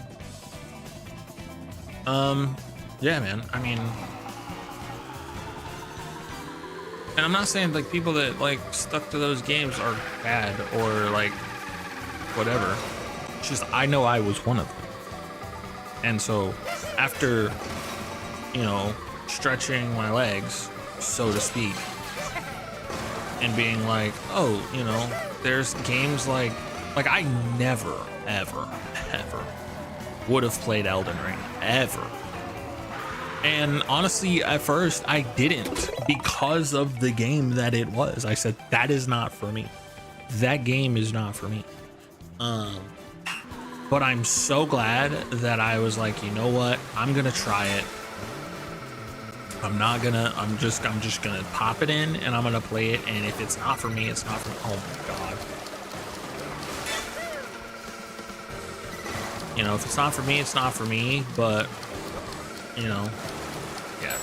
Yeah, man. I mean, and I'm not saying like people that like stuck to those games are bad or like whatever. It's just I know I was one of them. And so after, you know, stretching my legs, so to speak, and being like, oh, you know, there's games like I never, ever would have played Elden Ring, ever. And honestly, at first, I didn't, because of the game that it was. I said, that is not for me. That game is not for me. But I'm so glad that I was like, you know what? I'm gonna try it. I'm just gonna pop it in and I'm gonna play it. And if it's not for me, it's not for me. Oh my God. You know, if it's not for me, it's not for me, but you know, yeah.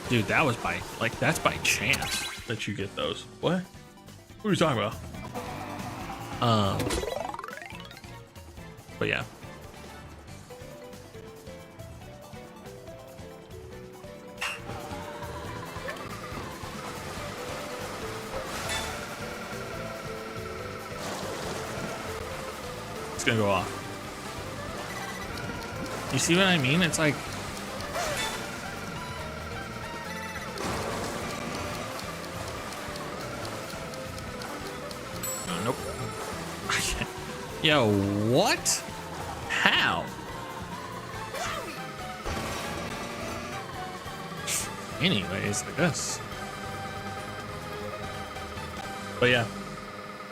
Dude, that was by, like, that's by chance that you get those. What? What are you talking about? But yeah. gonna go off. You see what I mean? It's like, oh, nope. Yo, what? How? Anyways, I guess. But yeah,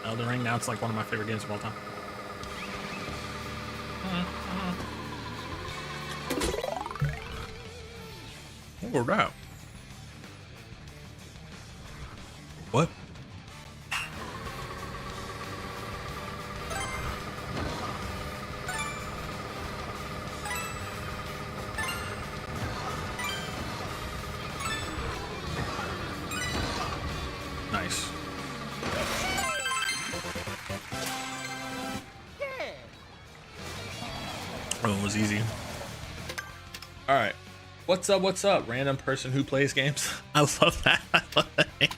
Elden Ring, now it's like one of my favorite games of all time. What was that? What? Nice. Oh, it was easy. All right. What's up? What's up? Random person who plays games. I love that. I love that name.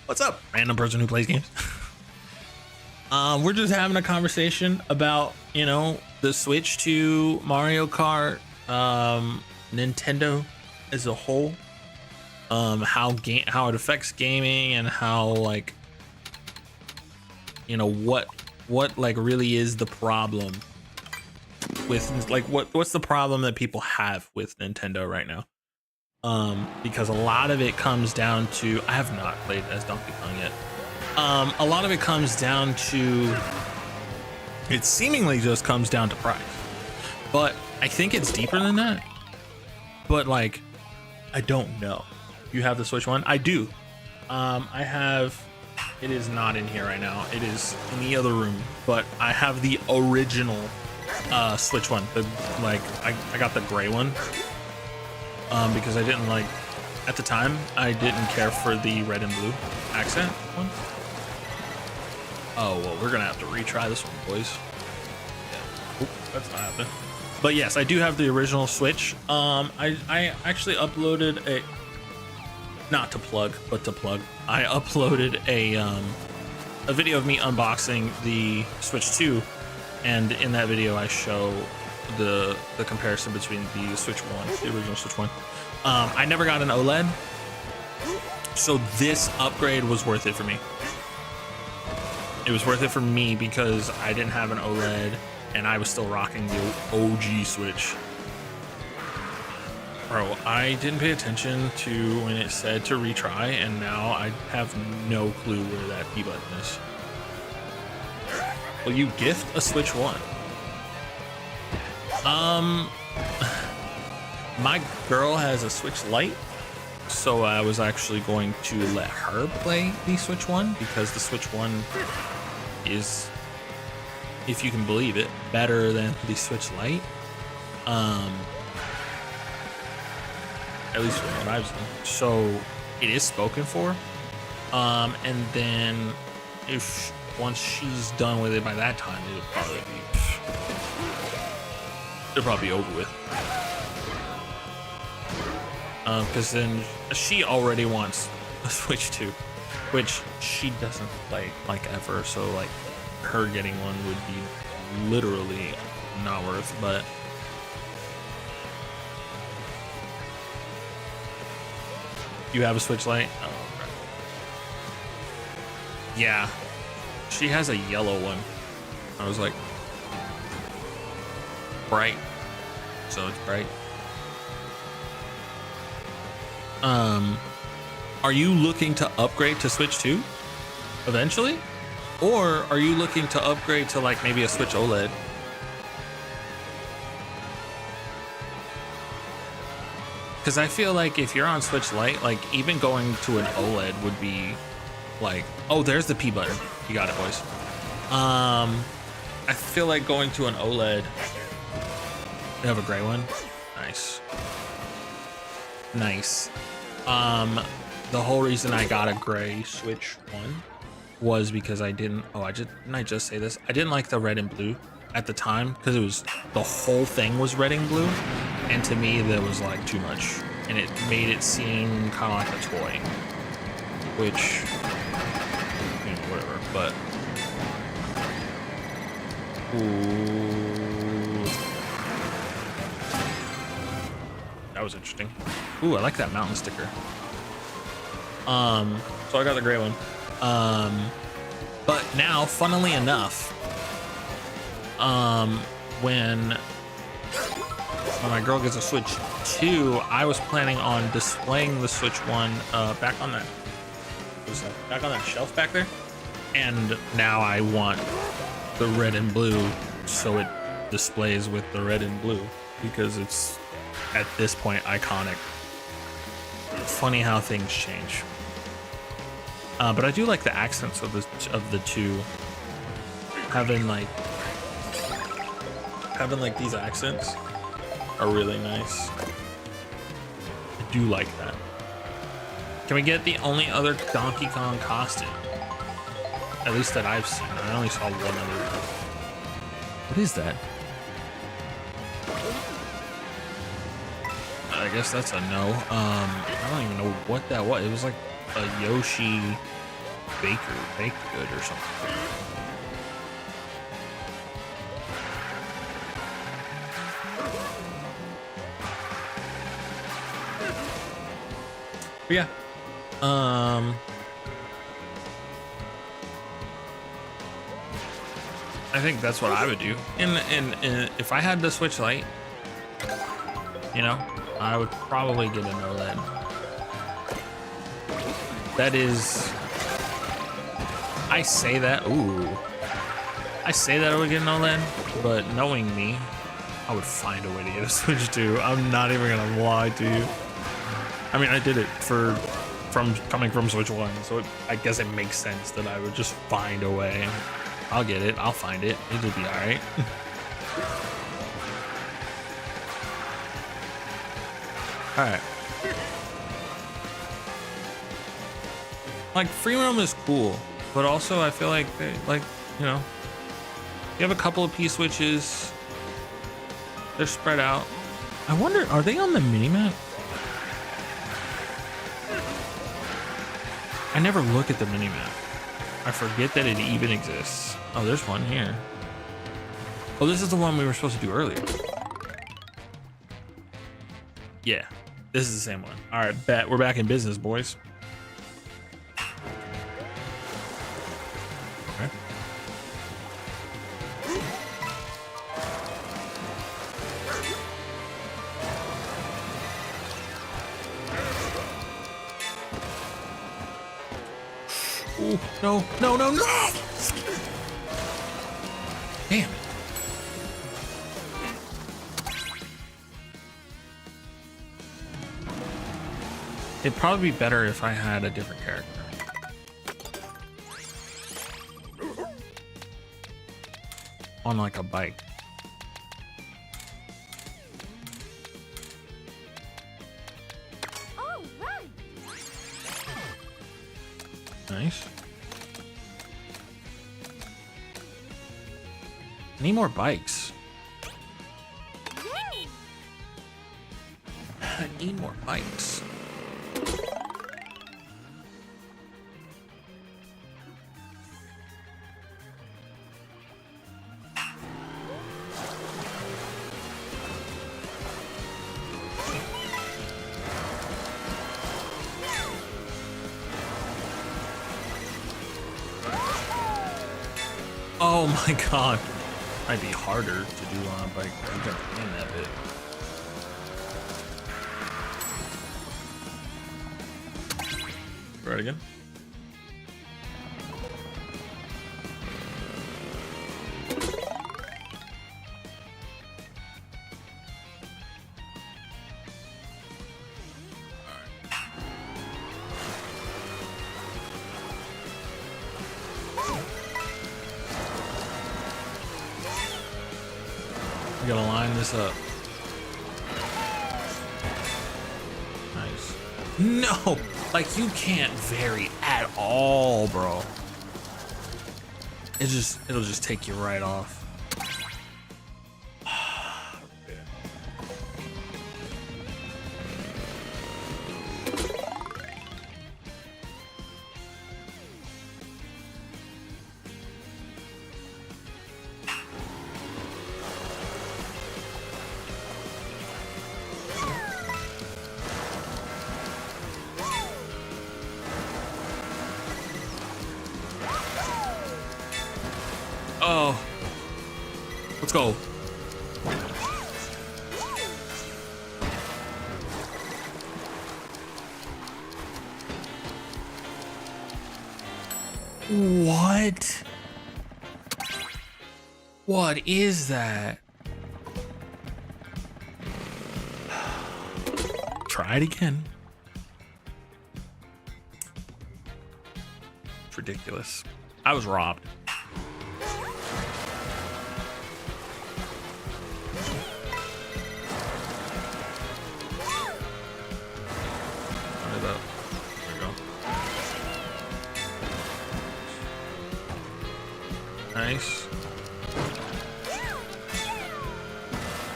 What's up? Random person who plays games. We're just having a conversation about, you know, the Switch to Mario Kart, Nintendo as a whole, how it affects gaming, and how, like, you know, what like really is the problem with, like, what's the problem that people have with Nintendo right now. Because a lot of it comes down to, I have not played as Donkey Kong yet. A lot of it comes down to, it seemingly just comes down to price, but I think it's deeper than that. But, like, I don't know. You have the Switch One? I do. I have, it is not in here right now. It is in the other room, but I have the original Switch One. The, like, I got the gray one, because I didn't like, at the time, I didn't care for the red and blue accent one. Oh, well, we're gonna have to retry this one, boys. Yeah. Oop, that's not happening. But yes, I do have the original Switch. I actually uploaded a, not to plug, but to plug. I uploaded a video of me unboxing the Switch 2, and in that video I show the comparison between the Switch 1, the original Switch 1. I never got an OLED, so this upgrade was worth it for me. It was worth it for me because I didn't have an OLED and I was still rocking the OG Switch. Bro, I didn't pay attention to when it said to retry, and now I have no clue where that B button is. Will you gift a Switch 1? My girl has a Switch Lite, so I was actually going to let her play the Switch 1, because the Switch 1 is, if you can believe it, better than the Switch Lite. At least from what I've seen. So it is spoken for. And then once she's done with it by that time, it'll probably be over with. Because then she already wants a Switch 2, which she doesn't play like ever. So like her getting one would be literally not worth, but you have a Switch Lite? Oh, okay. Yeah, she has a yellow one. I was like, bright, so it's bright. Are you looking to upgrade to Switch 2 eventually? Or are you looking to upgrade to like maybe a Switch OLED? Because I feel like if you're on Switch Lite, like even going to an OLED would be like, oh, there's the P button. You got it, boys. I feel like going to an OLED. They have a gray one. Nice. Nice. The whole reason I got a gray Switch 1 was because I didn't, didn't I just say this? I didn't like the red and blue at the time, because it was, the whole thing was red and blue, and to me that was like too much, and it made it seem kind of like a toy, which, you know, whatever. But Ooh. That was interesting. Ooh, I like that mountain sticker. So I got the gray one. But now, funnily enough, when my girl gets a Switch 2, I was planning on displaying the Switch 1 back on that shelf back there. And now I want the red and blue so it displays with the red and blue because it's at this point iconic. Funny how things change. But I do like the accents of the two. Having like these accents are really nice. I do like that. Can we get the only other Donkey Kong costume? At least that I've seen. I only saw one other. What is that? I guess that's a no. I don't even know what that was. It was like a Yoshi baked good or something. But yeah. I think that's what I would do. And if I had the Switch Lite, you know, I would probably get an OLED. That is, I say that I would get an OLED, but knowing me, I would find a way to get a Switch 2. I'm not even gonna lie to you. I mean, I did it from coming from Switch 1, so I guess it makes sense that I would just find a way. I'll get it. I'll find it. It'll be all right. All right. Like, free roam is cool, but also I feel like you know, you have a couple of P-switches. They're spread out. I wonder, are they on the minimap? I never look at the minimap. I forget that it even exists. Oh, there's one here. Oh, this is the one we were supposed to do earlier. Yeah, this is the same one. All right, bet. We're back in business, boys. Okay. Ooh, no, no, no, no! Damn it. It'd probably be better if I had a different character. On like a bike. Oh, right. Nice. I need more bikes. Yay. I need more bikes. Oh my god. Might be harder to do on a bike. You got to plan that bit. Try it again. We gotta line this up. Nice. No! Like, you can't vary at all, bro. It'll just take you right off. go. What? What is that? Try it again. It's ridiculous. I was robbed. There we go. Nice.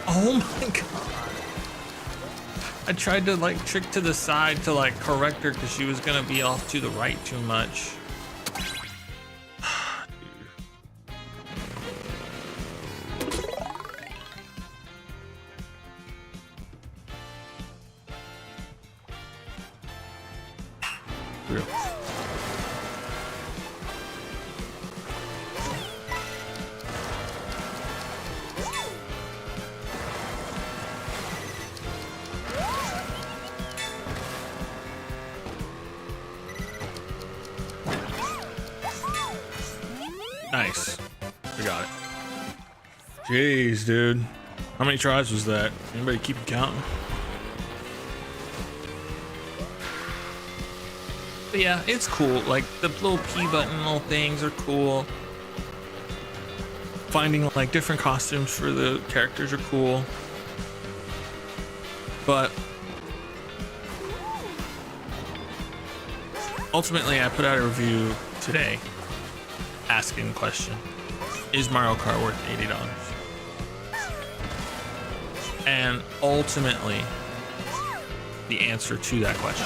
Oh my god. I tried to like trick to the side to like correct her because she was gonna be off to the right too much. Real. Nice. We got it. Jeez, dude. How many tries was that? Anybody keep counting? But yeah, it's cool. Like the little P button little things are cool. Finding like different costumes for the characters are cool. But ultimately I put out a review today asking the question, is Mario Kart worth $80? And ultimately, the answer to that question,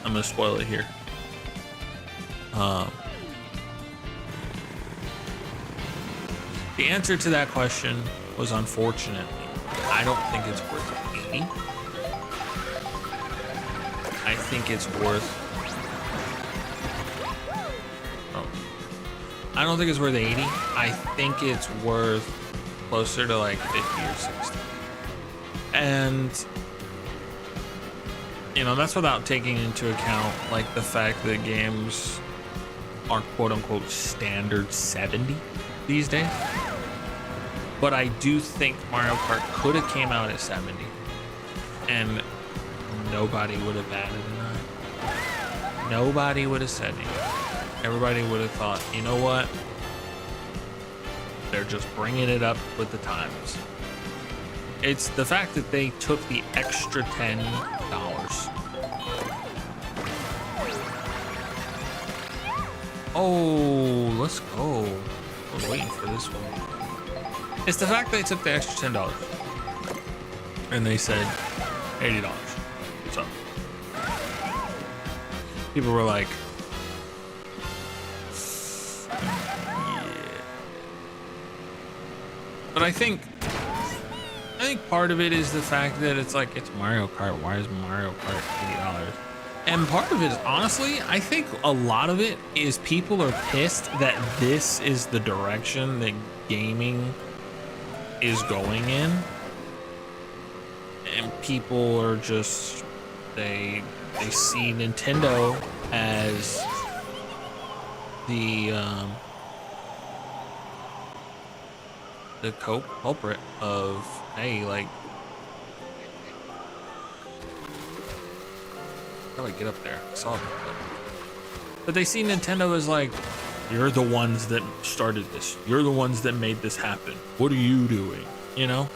I'm gonna spoil it here. The answer to that question was, unfortunately, I don't think it's worth 80. I think it's worth, I don't think it's worth 80. I think it's worth closer to like 50 or 60. And you know, that's without taking into account like the fact that games are quote unquote standard 70 these days. But I do think Mario Kart could have came out at 70 and nobody would have batted an eye. Nobody would have said anything. Everybody would have thought, you know what? They're just bringing it up with the times. It's the fact that they took the extra $10. Oh, let's go. I was waiting for this one. It's the fact they took the extra $10 and they said $80. So people were like, but I think part of it is the fact that it's like, it's Mario Kart. Why is Mario Kart $80? And part of it is, honestly, I think a lot of it is people are pissed that this is the direction that gaming is going in. And people are just, they see Nintendo as the culprit of, hey, like, how do I get up there? I saw it. But they see Nintendo as like, you're the ones that started this. You're the ones that made this happen. What are you doing? You know?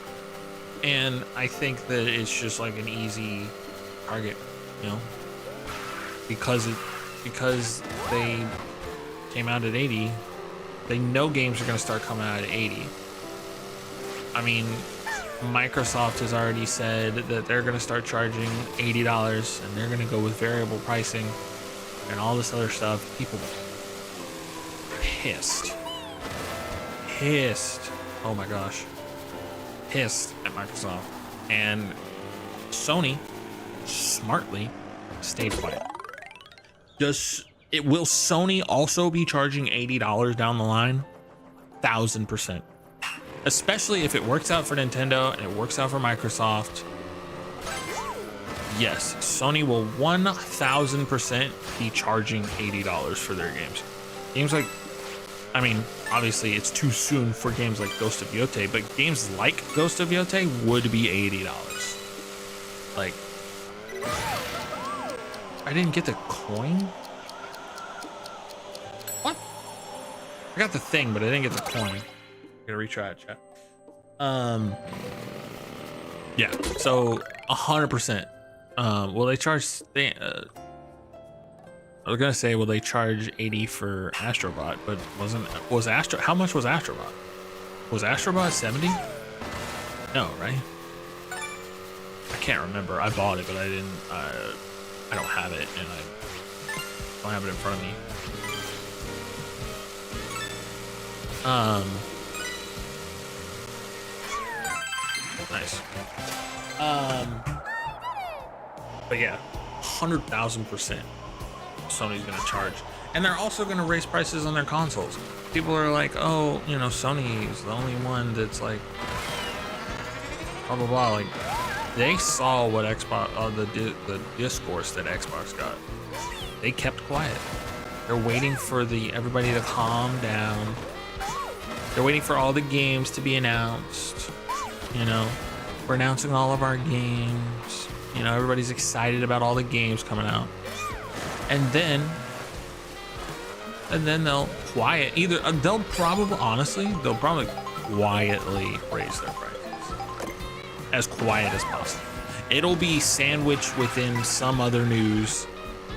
And I think that it's just like an easy target, you know? Because they came out at 80, they know games are gonna start coming out at 80. I mean, Microsoft has already said that they're going to start charging $80 and they're going to go with variable pricing and all this other stuff. People pissed. Oh my gosh. Pissed at Microsoft. And Sony smartly stayed quiet. Will Sony also be charging $80 down the line? 1,000%. Especially if it works out for Nintendo and it works out for Microsoft. Yes, Sony will 1,000% be charging $80 for their games. Games like, I mean, obviously it's too soon for games like Ghost of Yotei, but games like Ghost of Yotei would be $80. Like, I didn't get the coin? What? I got the thing, but I didn't get the coin. I'm gonna retry it, chat. Yeah, so 100%. Will they charge? I was gonna say, will they charge 80 for Astrobot? But how much was Astrobot? Was Astrobot 70? No, right? I can't remember. I bought it, but I didn't. I don't have it, and I don't have it in front of me. Nice. But yeah, 100,000% Sony's gonna charge, and they're also gonna raise prices on their consoles. People are like, oh, you know, Sony is the only one that's like, blah blah blah. Like, they saw what Xbox, the discourse that Xbox got. They kept quiet. They're waiting for everybody to calm down. They're waiting for all the games to be announced. You know, we're announcing all of our games. You know, everybody's excited about all the games coming out. And then they'll they'll probably quietly raise their prices. As quiet as possible. It'll be sandwiched within some other news,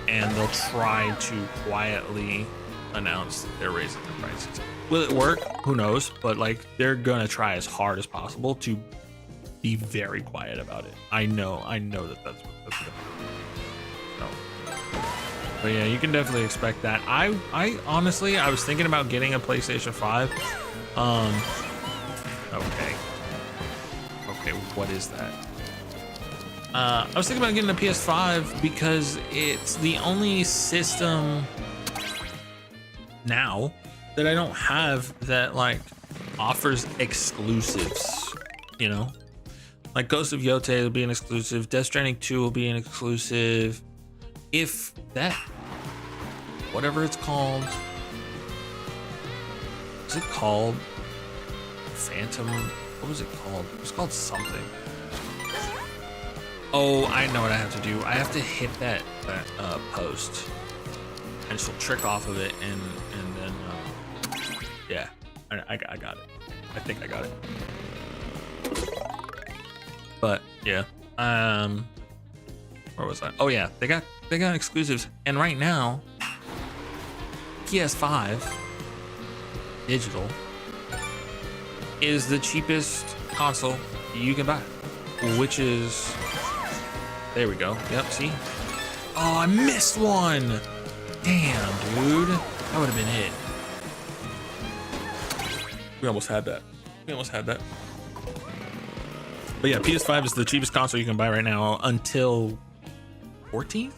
and they'll try to quietly announce that they're raising their prices. Will it work? Who knows? But like, they're gonna try as hard as possible to be very quiet about it. I know that's gonna happen. So, but yeah, you can definitely expect that. I honestly, I was thinking about getting a PlayStation 5. Okay, what is that? I was thinking about getting a PS5 because it's the only system now that I don't have that like offers exclusives, you know? Like Ghost of Yotei will be an exclusive, Death Stranding 2 will be an exclusive. If that, whatever it's called, is it called Phantom? What was it called? It was called something. Oh, I know what I have to do. I have to hit that post, and she'll trick off of it, and then yeah, I got it. I think I got it. But yeah, where was I? Oh yeah, they got exclusives, and right now, PS5 digital is the cheapest console you can buy, which is, there we go. Yep, see? Oh, I missed one. Damn, dude, that would have been it. We almost had that. But yeah, PS5 is the cheapest console you can buy right now until 14th?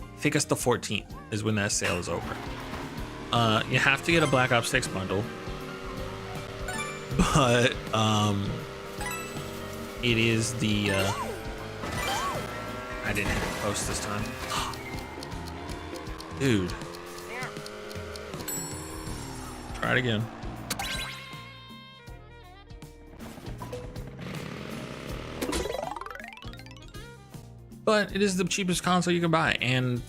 I think it's the 14th is when that sale is over. You have to get a Black Ops 6 bundle. But it is the I didn't hit the post this time. Dude. Try it again. But it is the cheapest console you can buy, and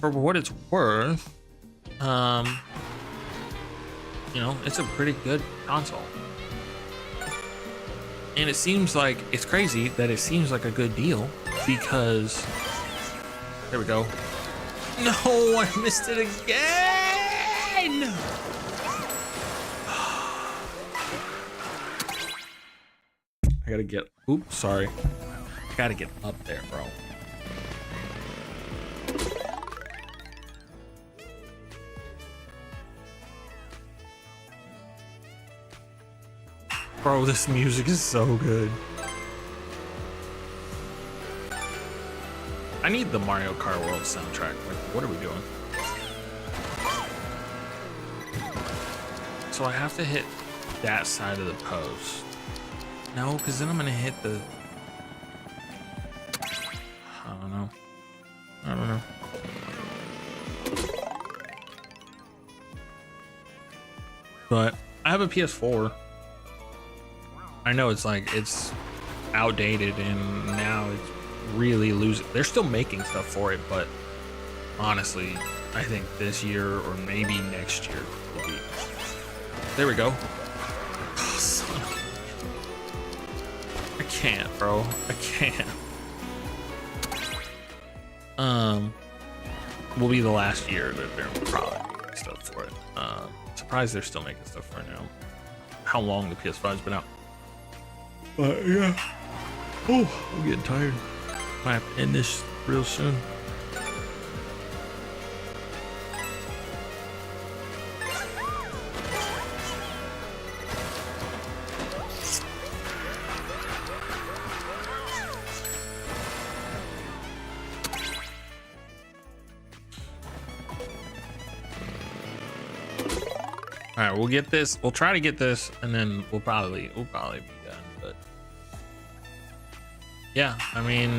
for what it's worth, you know, it's a pretty good console. And it seems like, it's crazy that it seems like a good deal because, there we go. No, I missed it again. I gotta get, oops, sorry. I gotta get up there, bro. Bro, this music is so good. I need the Mario Kart World soundtrack. Like, what are we doing? So so I have to hit that side of the post. No, because then I'm gonna hit the. I don't know. I don't know. But I have a PS4. I know it's like it's outdated and now it's really losing. They're still making stuff for it, but honestly, I think this year or maybe next year will be. There we go. Oh, son of... I can't, bro. I can't. Will be the last year that they're probably making stuff for it. Surprised they're still making stuff for it now. How long the PS5's been out. But yeah. Oh, I'm getting tired. Might have to end this real soon. All right, we'll get this. We'll try to get this, and then we'll probably be done. But yeah, I mean,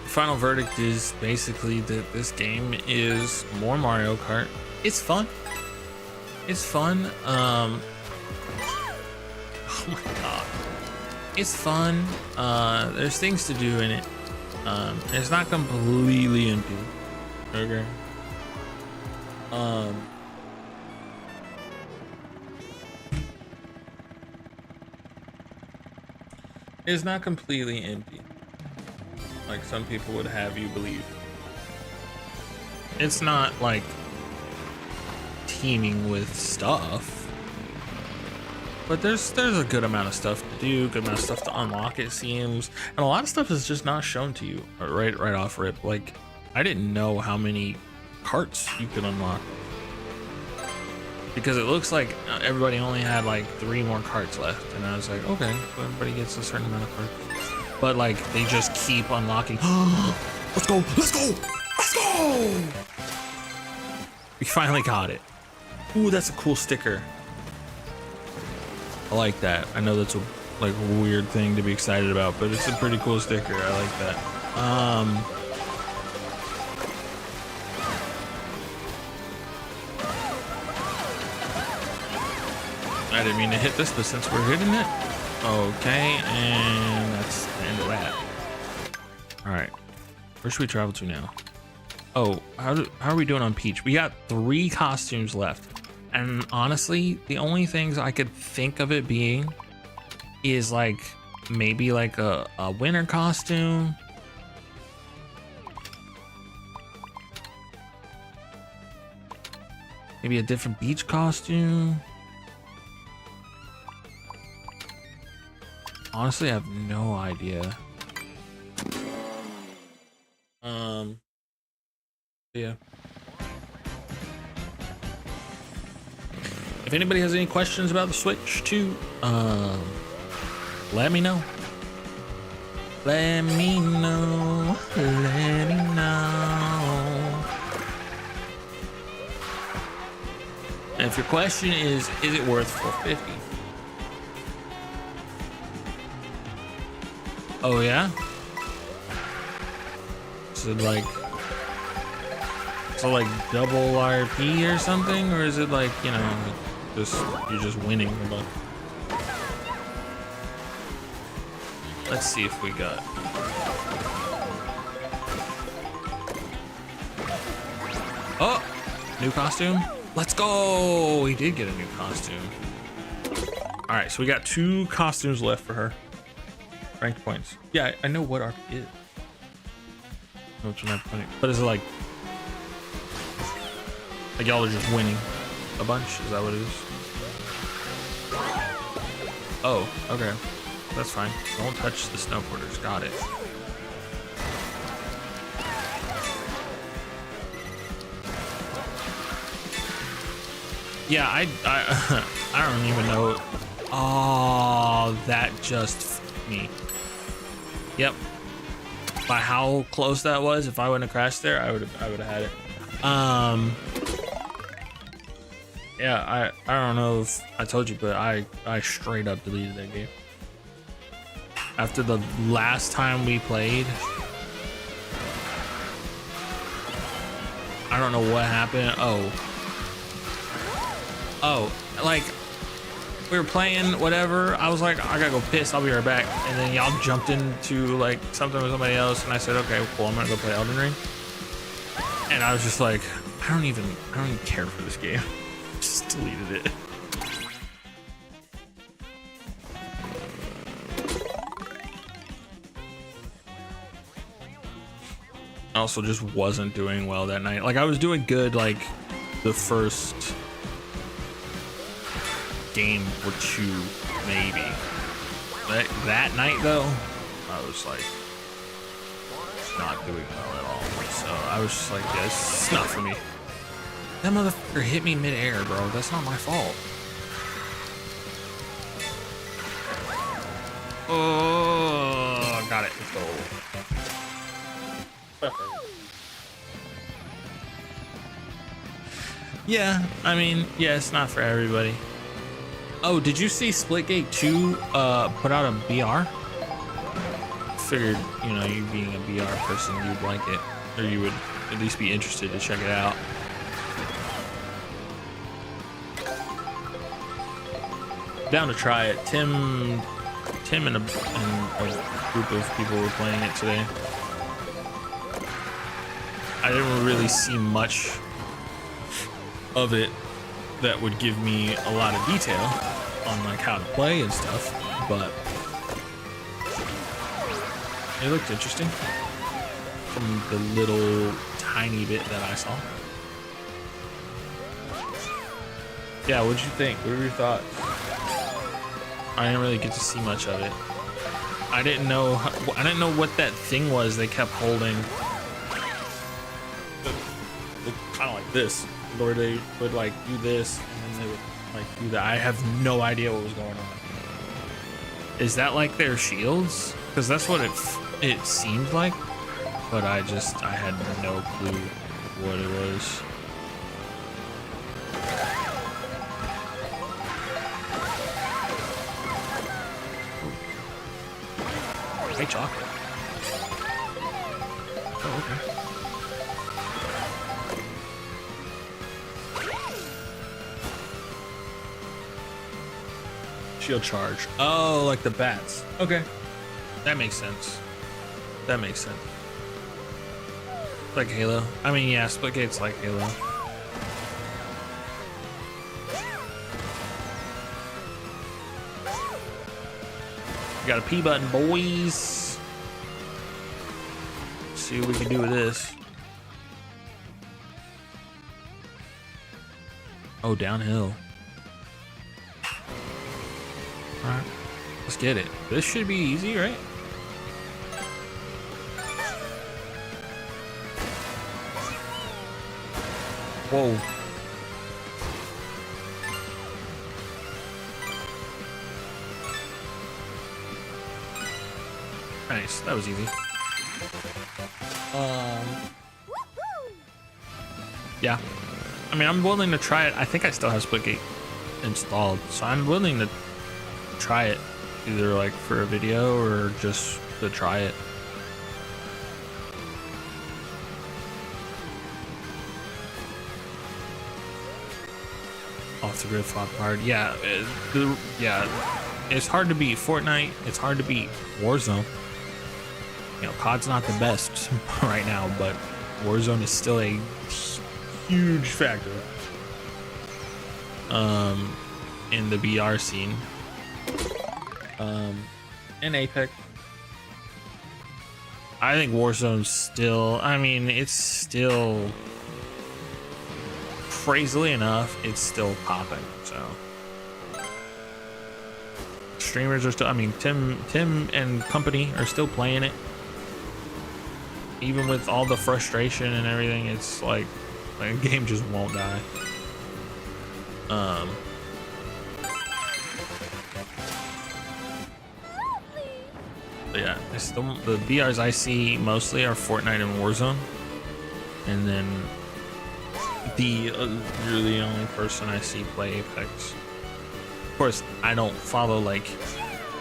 the final verdict is basically that this game is more Mario Kart. It's fun. It's fun. Oh my god, it's fun. There's things to do in it. It's not completely empty. Okay. It's not completely empty, like some people would have you believe. It's not like teeming with stuff, but there's a good amount of stuff to do, good amount of stuff to unlock, it seems, and a lot of stuff is just not shown to you right off rip. Like, I didn't know how many carts you could unlock, because it looks like everybody only had like 3 more carts left, and I was like, okay, so everybody gets a certain amount of carts, but like they just keep unlocking. Let's go, let's go, let's go! We finally got it. Ooh, that's a cool sticker. I like that. I know that's a like weird thing to be excited about, but it's a pretty cool sticker. I like that. I didn't mean to hit this, but since we're hitting it, okay, and that's the end of that. All right, where should we travel to now? Oh, how are we doing on Peach? We got 3 costumes left, and honestly, the only things I could think of it being is like maybe like a winter costume. Maybe a different beach costume. Honestly, I have no idea. Yeah. If anybody has any questions about the Switch 2, let me know. Let me know. Let me know. And if your question is it worth $450? Oh yeah? Is it like, so like double RP or something, or is it like, you know, just you're just winning a bunch? Let's see if we got. Oh, new costume. Let's go. We did get a new costume. All right, so we got 2 costumes left for her. Ranked points. Yeah, I know what RP is. Which one I'm putting, but is it like y'all are just winning a bunch? Is that what it is? Oh, okay, that's fine. Don't touch the snowboarders. Got it. Yeah, I don't even know. Oh, that just f***ed me. Yep. By how close that was, if I wouldn't have crashed there, I would have had it. Yeah, I don't know if I told you, but I straight up deleted that game. After the last time we played, I don't know what happened. Oh, like we were playing whatever. I was like, I gotta go piss. I'll be right back. And then y'all jumped into like something with somebody else, and I said, okay, cool. I'm gonna go play Elden Ring. And I was just like, I don't even care for this game. Just deleted it. I also just wasn't doing well that night. Like I was doing good like the first game or two maybe. That night though, I was like not doing well at all. So I was just like, yeah, this is not for me. That motherfucker hit me mid-air, bro. That's not my fault. Oh, got it. Let's go. Yeah, I mean, yeah, it's not for everybody. Oh, did you see Splitgate 2 put out a BR? Figured, you know, you being a BR person, you'd like it, or you would at least be interested to check it out. Down to try it. Tim and a group of people were playing it today. I didn't really see much of it that would give me a lot of detail on like how to play and stuff, but it looked interesting from the little tiny bit that I saw. Yeah, what'd you think? What were your thoughts? I didn't really get to see much of it. I didn't know what that thing was they kept holding. Kind of like this, where they would like do this and then they would like do that. I have no idea what was going on. Is that like their shields? Because that's what it seemed like, but I had no clue what it was. Hey, chocolate. Oh, okay. Shield charge. Oh, like the bats. Okay. That makes sense. That makes sense. Like Halo. I mean, yeah, Splitgate's like Halo. We got a P button, boys. Let's see what we can do with this. Oh, downhill. Alright, let's get it. This should be easy, right? Whoa. Nice, that was easy. Yeah. I mean, I'm willing to try it. I think I still have Splitgate installed, so I'm willing to try it, either like for a video or just to try it. Off the grid flop hard. Yeah, it's hard to beat Fortnite. It's hard to beat Warzone. You know, COD's not the best right now, but Warzone is still a huge factor in the BR scene. And Apex. I think Warzone's still, I mean, it's still, crazily enough, it's still popping, so. Streamers are still, I mean, Tim and company are still playing it. Even with all the frustration and everything, it's like the game just won't die. But yeah, it's the BRs I see mostly are Fortnite and Warzone, and then you're the only person I see play Apex. Of course, I don't follow like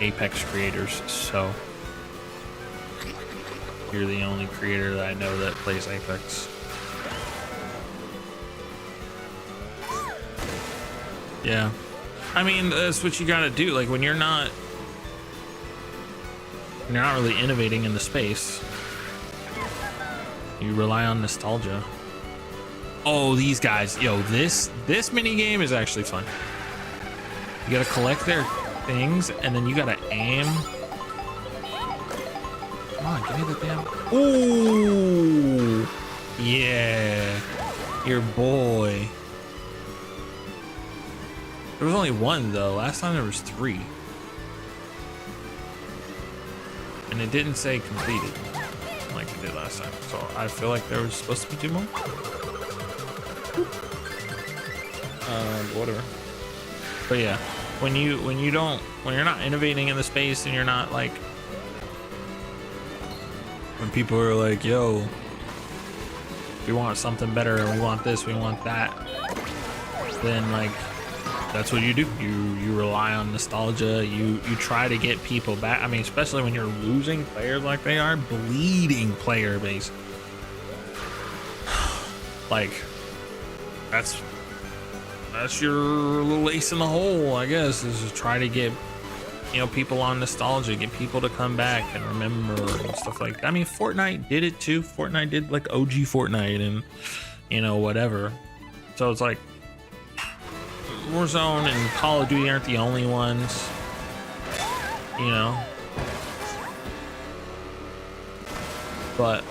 Apex creators, so you're the only creator that I know that plays Apex. Yeah, I mean that's what you gotta do. Like when you're not really innovating in the space, you rely on nostalgia. Oh, these guys, yo, this mini game is actually fun. You gotta collect their things, and then you gotta aim. Come on, give me the damn. Ooh, yeah, your boy. There was only one though. Last time there was 3, and it didn't say completed like it did last time. So I feel like there was supposed to be 2 more. Whatever. But yeah, when you're not innovating in the space, and you're not like, when people are like, yo, we want something better, and we want this, we want that, then like that's what you do. You rely on nostalgia. You try to get people back. I mean, especially when you're losing players like they are, bleeding player base. Like that's your little ace in the hole, I guess, is to try to get, you know, people on nostalgia, get people to come back and remember and stuff like that. I mean, Fortnite did it too. Fortnite did like OG Fortnite and, you know, whatever. So it's like Warzone and Call of Duty aren't the only ones, you know, but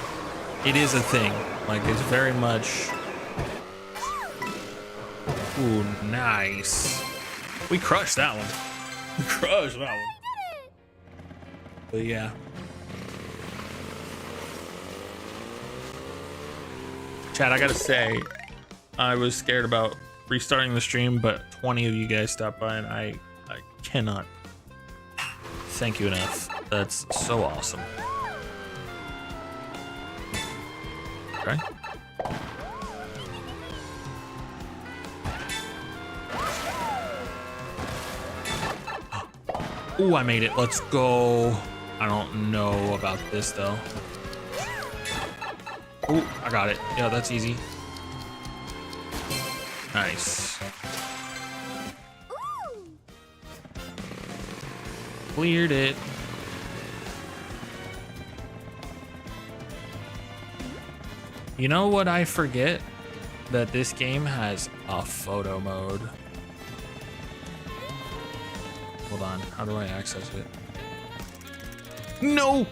it is a thing. Like it's very much. Ooh, nice. We crushed that one. We crushed that one. But yeah. Chat, I gotta say, I was scared about restarting the stream, but 20 of you guys stopped by, and I cannot thank you enough. That's so awesome. Okay. Ooh, I made it. Let's go. I don't know about this though. Ooh, I got it. Yeah, that's easy. Nice. Cleared it. You know what I forget? That this game has a photo mode. Hold on, how do I access it? No!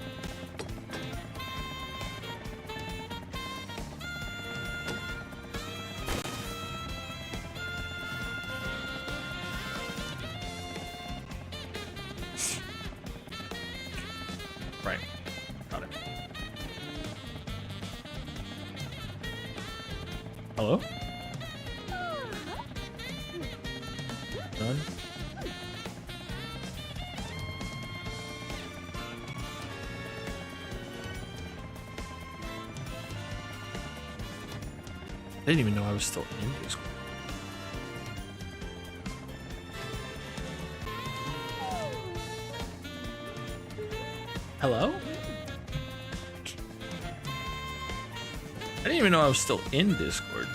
Right, got it. Hello? Done? I didn't even know I was still in Discord. Hello? I didn't even know I was still in Discord.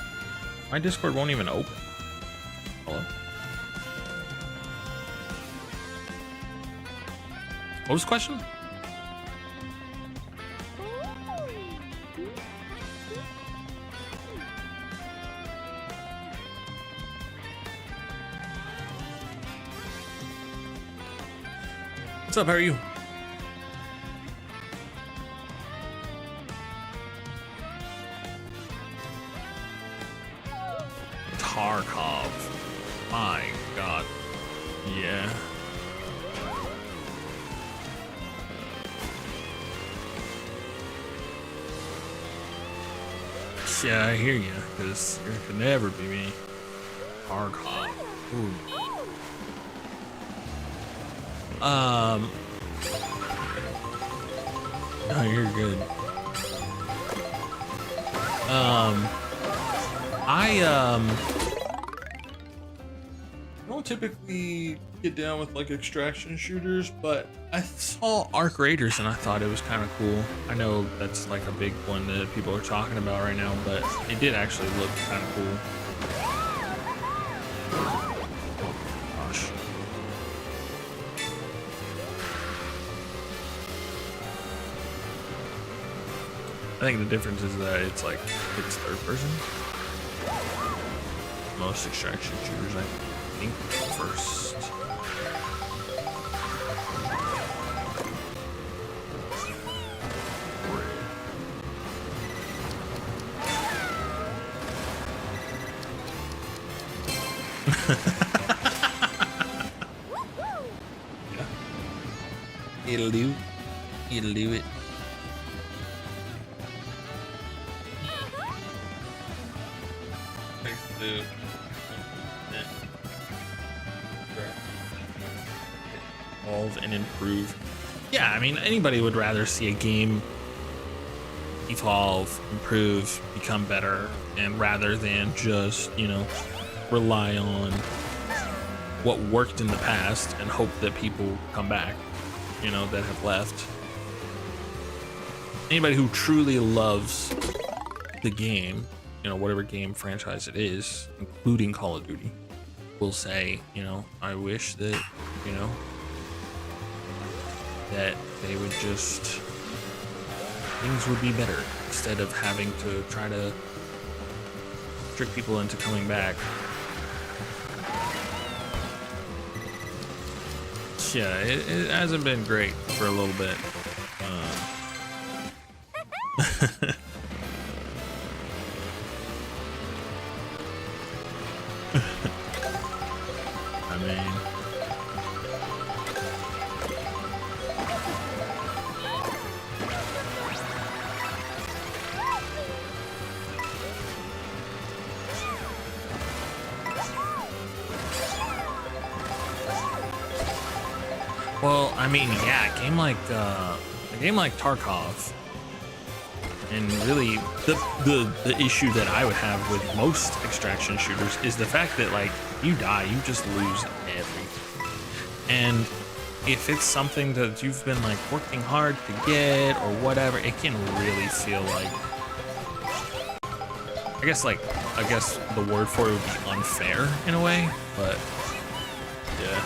My Discord won't even open. Hello? What was the question? What's up? How are you? Tarkov. My God. Yeah. Yeah, I hear you, because it could never be me. Tarkov. Ooh. Oh, you're good. I don't typically get down with like extraction shooters, but I saw Arc Raiders and I thought it was kind of cool. I know that's like a big one that people are talking about right now, but it did actually look kind of cool. Gosh. I think the difference is that it's third person. Most extraction shooters, I think, first. Yeah. It'll do. It'll do it. Evolve and improve. Yeah, I mean, anybody would rather see a game evolve, improve, become better, and rather than just, you know, rely on what worked in the past and hope that people come back, you know, that have left. Anybody who truly loves the game, you know, whatever game franchise it is, including Call of Duty, will say, you know, I wish that, you know, that they would just, things would be better instead of having to try to trick people into coming back. Yeah, it hasn't been great for a little bit. I mean, well, I mean, yeah, a game like Tarkov, and really the issue that I would have with most extraction shooters is the fact that, like, you die, you just lose everything. And if it's something that you've been like working hard to get or whatever, it can really feel like, I guess the word for it would be unfair in a way, but yeah.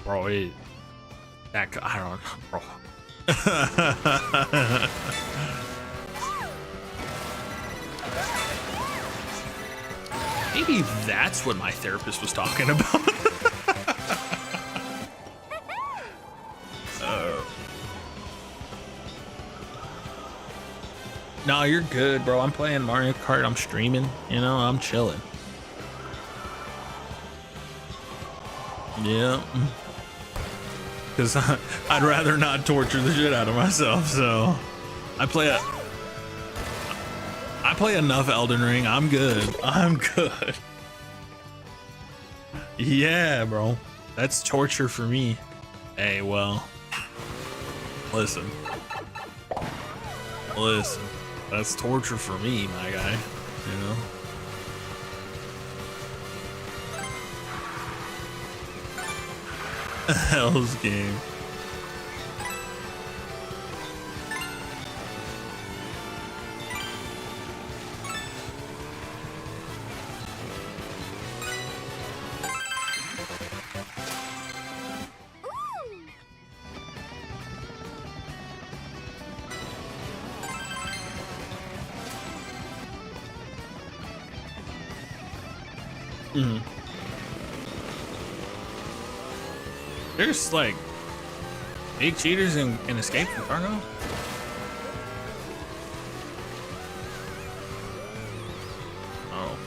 Bro, I don't know, bro. Maybe that's what my therapist was talking about. No, you're good, bro. I'm playing Mario Kart. I'm streaming. You know, I'm chilling. Yeah. Because I'd rather not torture the shit out of myself, so I play enough Elden Ring. I'm good. I'm good. Yeah, bro. That's torture for me. Hey, well, listen. That's torture for me, my guy. You know? Hell's game. Mm. There's like big cheaters in Escape from Tarkov. Oh.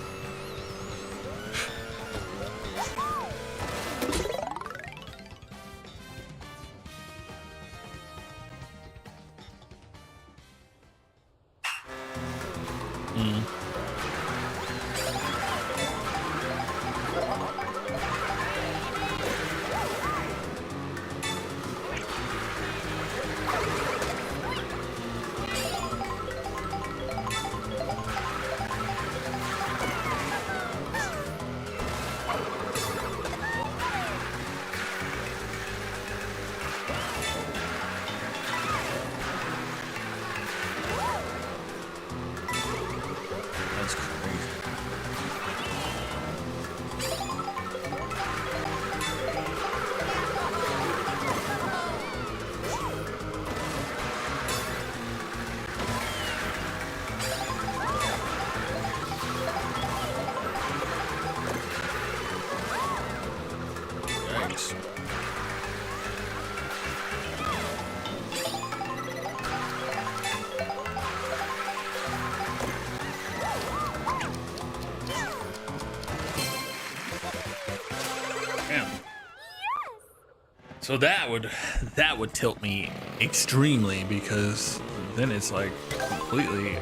So that would tilt me extremely, because then it's like completely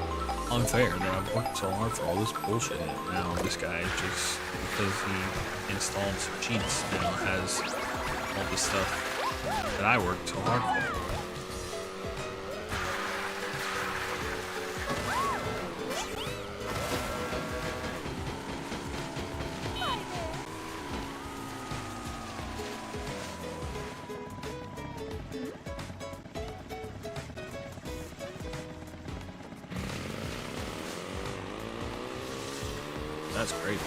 unfair that I've worked so hard for all this bullshit. And now this guy just, because he installed some cheats, now has all this stuff that I worked so hard for. That's great.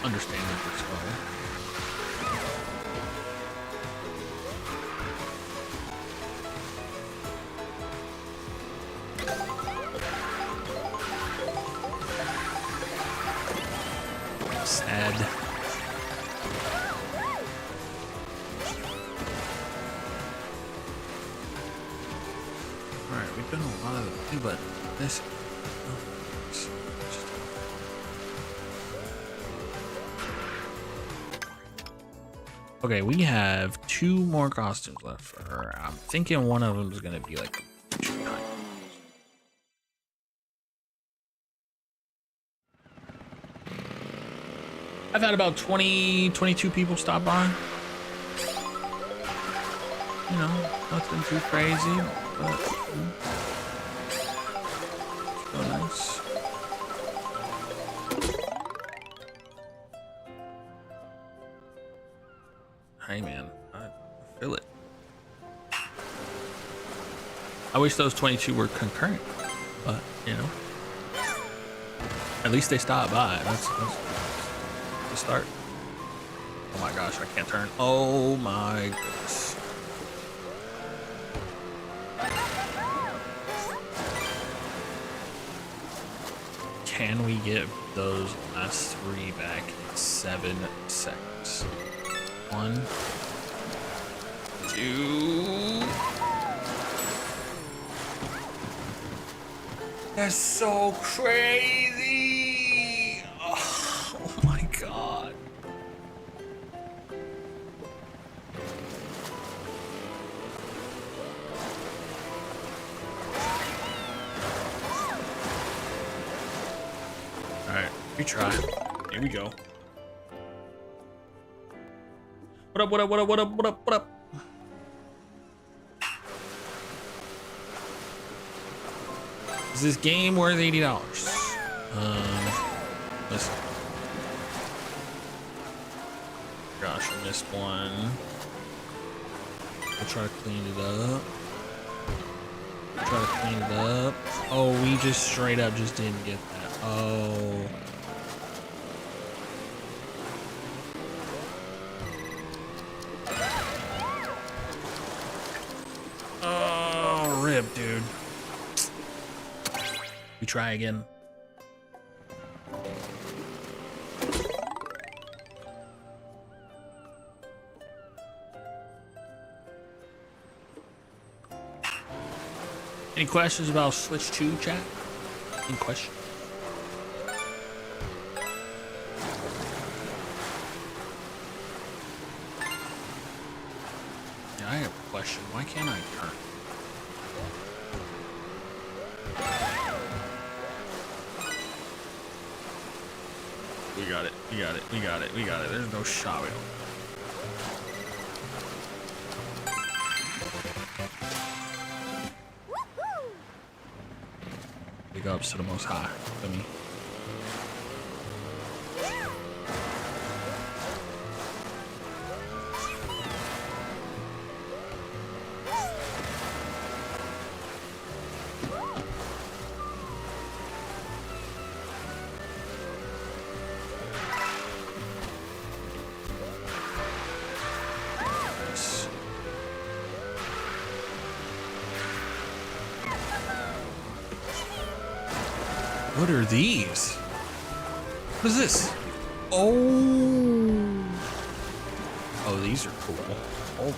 Understandable slow. Sad. Alright, we've done a lot of them, but this. Okay, we have 2 more costumes left. I'm thinking one of them is going to be like a time. I've had about 22 people stop by. You know, nothing too crazy, but so nice. Hey man, I feel it. I wish those 22 were concurrent, but you know, at least they stopped by. That's the start. Oh my gosh, I can't turn. Oh my goodness. Can we get those last 3 back in 7 seconds? 1, 2. That's so crazy. Oh my god. All right, we try. Here we go. What up, what up, what up, what up, what up, what up? Is this game worth $80? Listen. Gosh, I missed one. I'll try to clean it up. Try to clean it up. Oh, we just straight up just didn't get that. Oh. Oh, rip, dude. We try again. Any questions about Switch 2, chat? Any questions? Yeah, I have a question. Why can't I turn? We got it. We got it. We got it. We got it. There's no shot we don't. Big ups to the Most High for me. What are these? What is this? Oh. Oh, these are cool. Oh.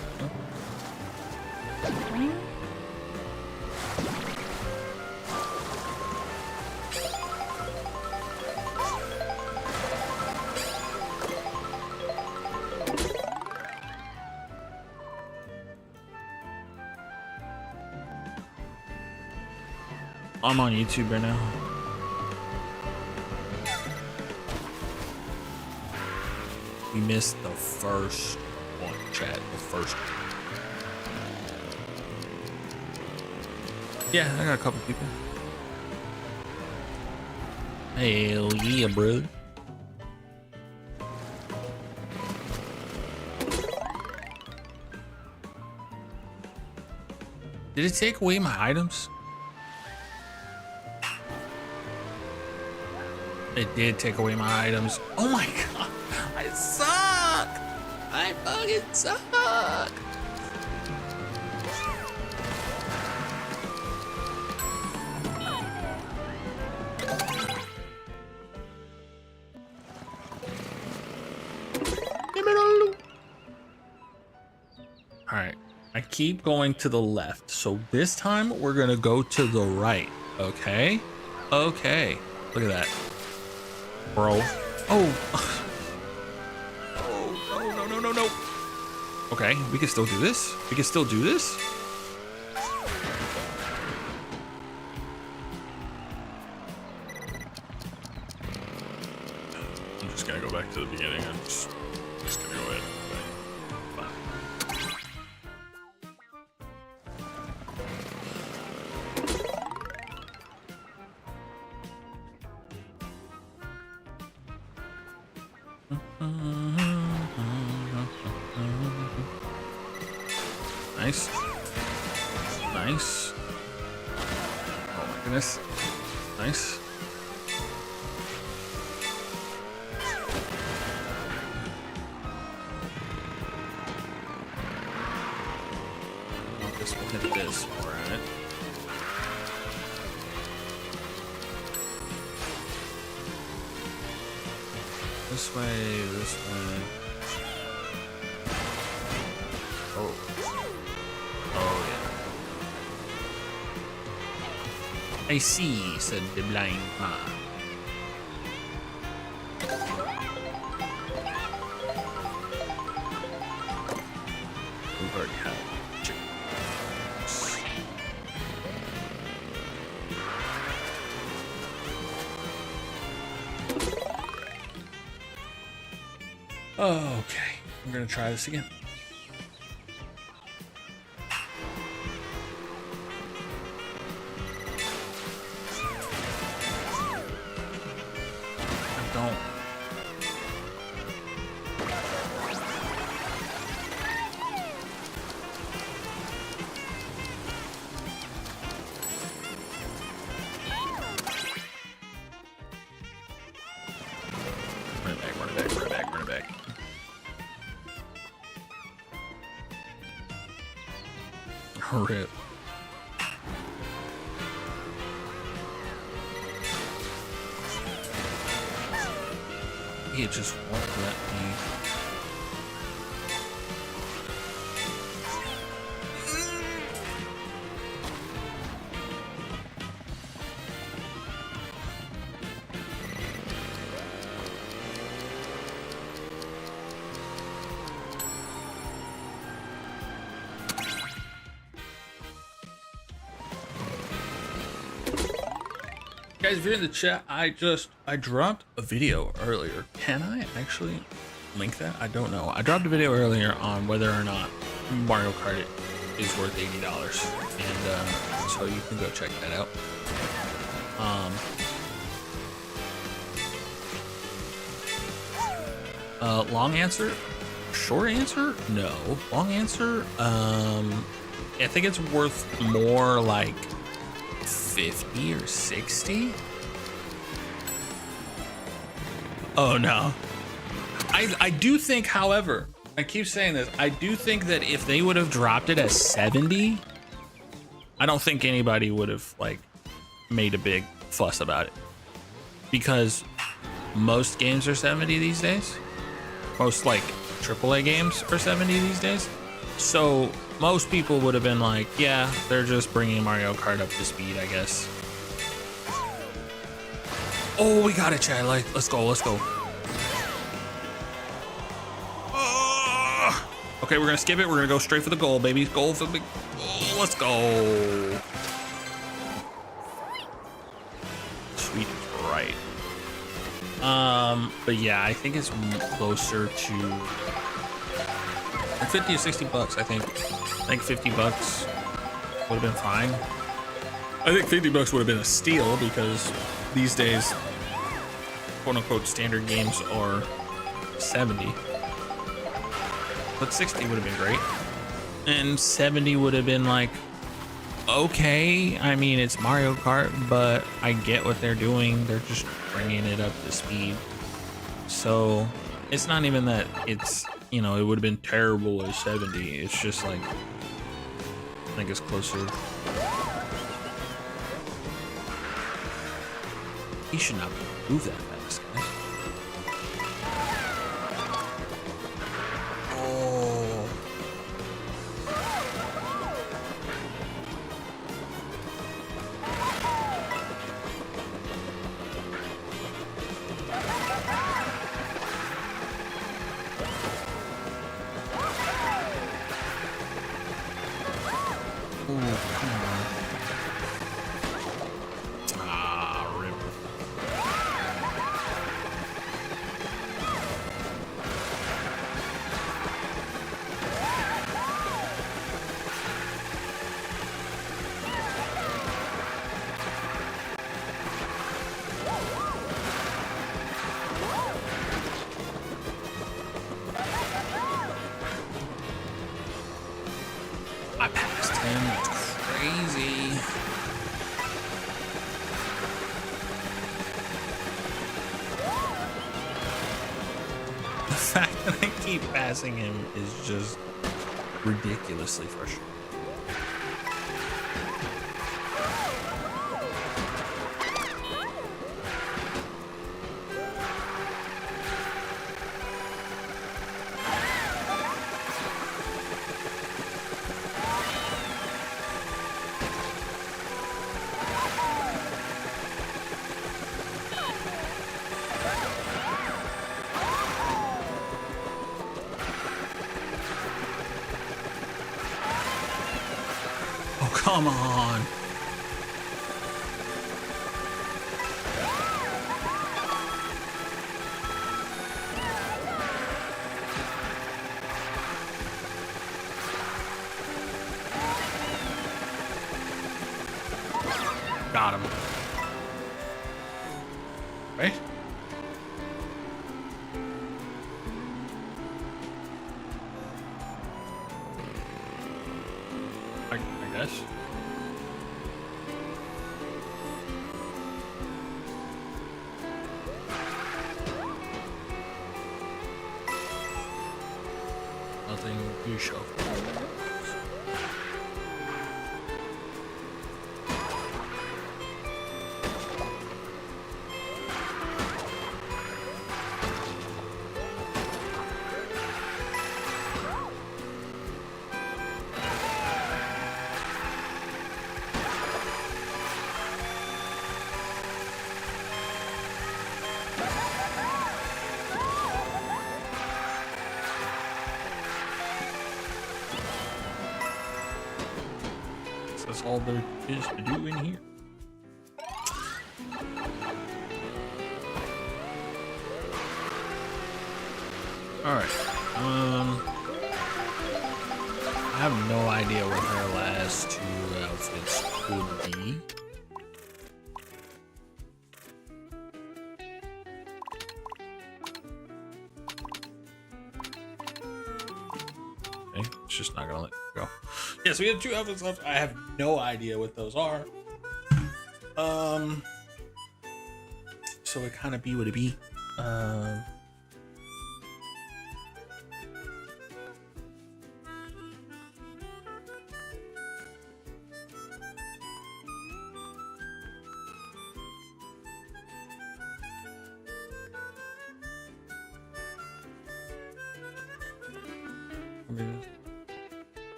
I'm on YouTube right now. We missed the first one, chat. The first one. Yeah, I got a couple people. Hell yeah, bro. Did it take away my items? It did take away my items. Oh my god. I suck. I fucking suck. All right. I keep going to the left. So this time we're going to go to the right. Okay. Okay. Look at that. Bro. Oh. Oh, no, no, no, no, no. Okay. We can still do this. We can still do this. I'm just going to go back to the beginning. I'm just going to go ahead. Nice. Nice. Oh my goodness. Nice. Oh, this will hit this. Alright. This way, this way. Oh. Oh, yeah. I see, said the blind man. We've already had chickens. Oh, okay. I'm gonna try this again. Run it back. Rip. It just won't let me. Guys, if you're in the chat, I dropped a video earlier. Can I actually link that? I don't know. I dropped a video earlier on whether or not Mario Kart is worth $80, and so you can go check that out. Long answer, short answer, no. Long answer, I think it's worth more like 50 or 60. Oh no. I do think, however, I keep saying this, I do think that if they would have dropped it as 70, I don't think anybody would have like made a big fuss about it, because most games are 70 these days. Most like AAA games are 70 these days. So most people would have been like, yeah, they're just bringing Mario Kart up to speed, I guess. Oh, we got it, Chad. Like, let's go. Okay, we're gonna skip it. We're gonna go straight for the goal, baby. Goal for the big goal. Let's go. But yeah, I think it's closer to like 50 to 60 bucks. I think 50 bucks would have been fine. I think 50 bucks would have been a steal because these days, quote unquote, standard games are 70. But 60 would have been great. And 70 would have been like, okay. I mean, it's Mario Kart, but I get what they're doing. They're just bringing it up to speed. So it's not even that it's, you know, it would have been terrible as 70. It's just like, I think it's closer. He should not move that fast, guys. Oh. Ooh, come on. Ah, rip. I passed him. That's crazy. The fact that I keep passing him is just ridiculously frustrating. Oh, come on. Got him. Right? I guess. Nothing you show. That's all there is to do in here. All right. I have no idea what her last two outfits would be. Okay, it's just not gonna let me go. Yeah, so we have two outfits left. I have no idea what those are. So it kind of be what it be.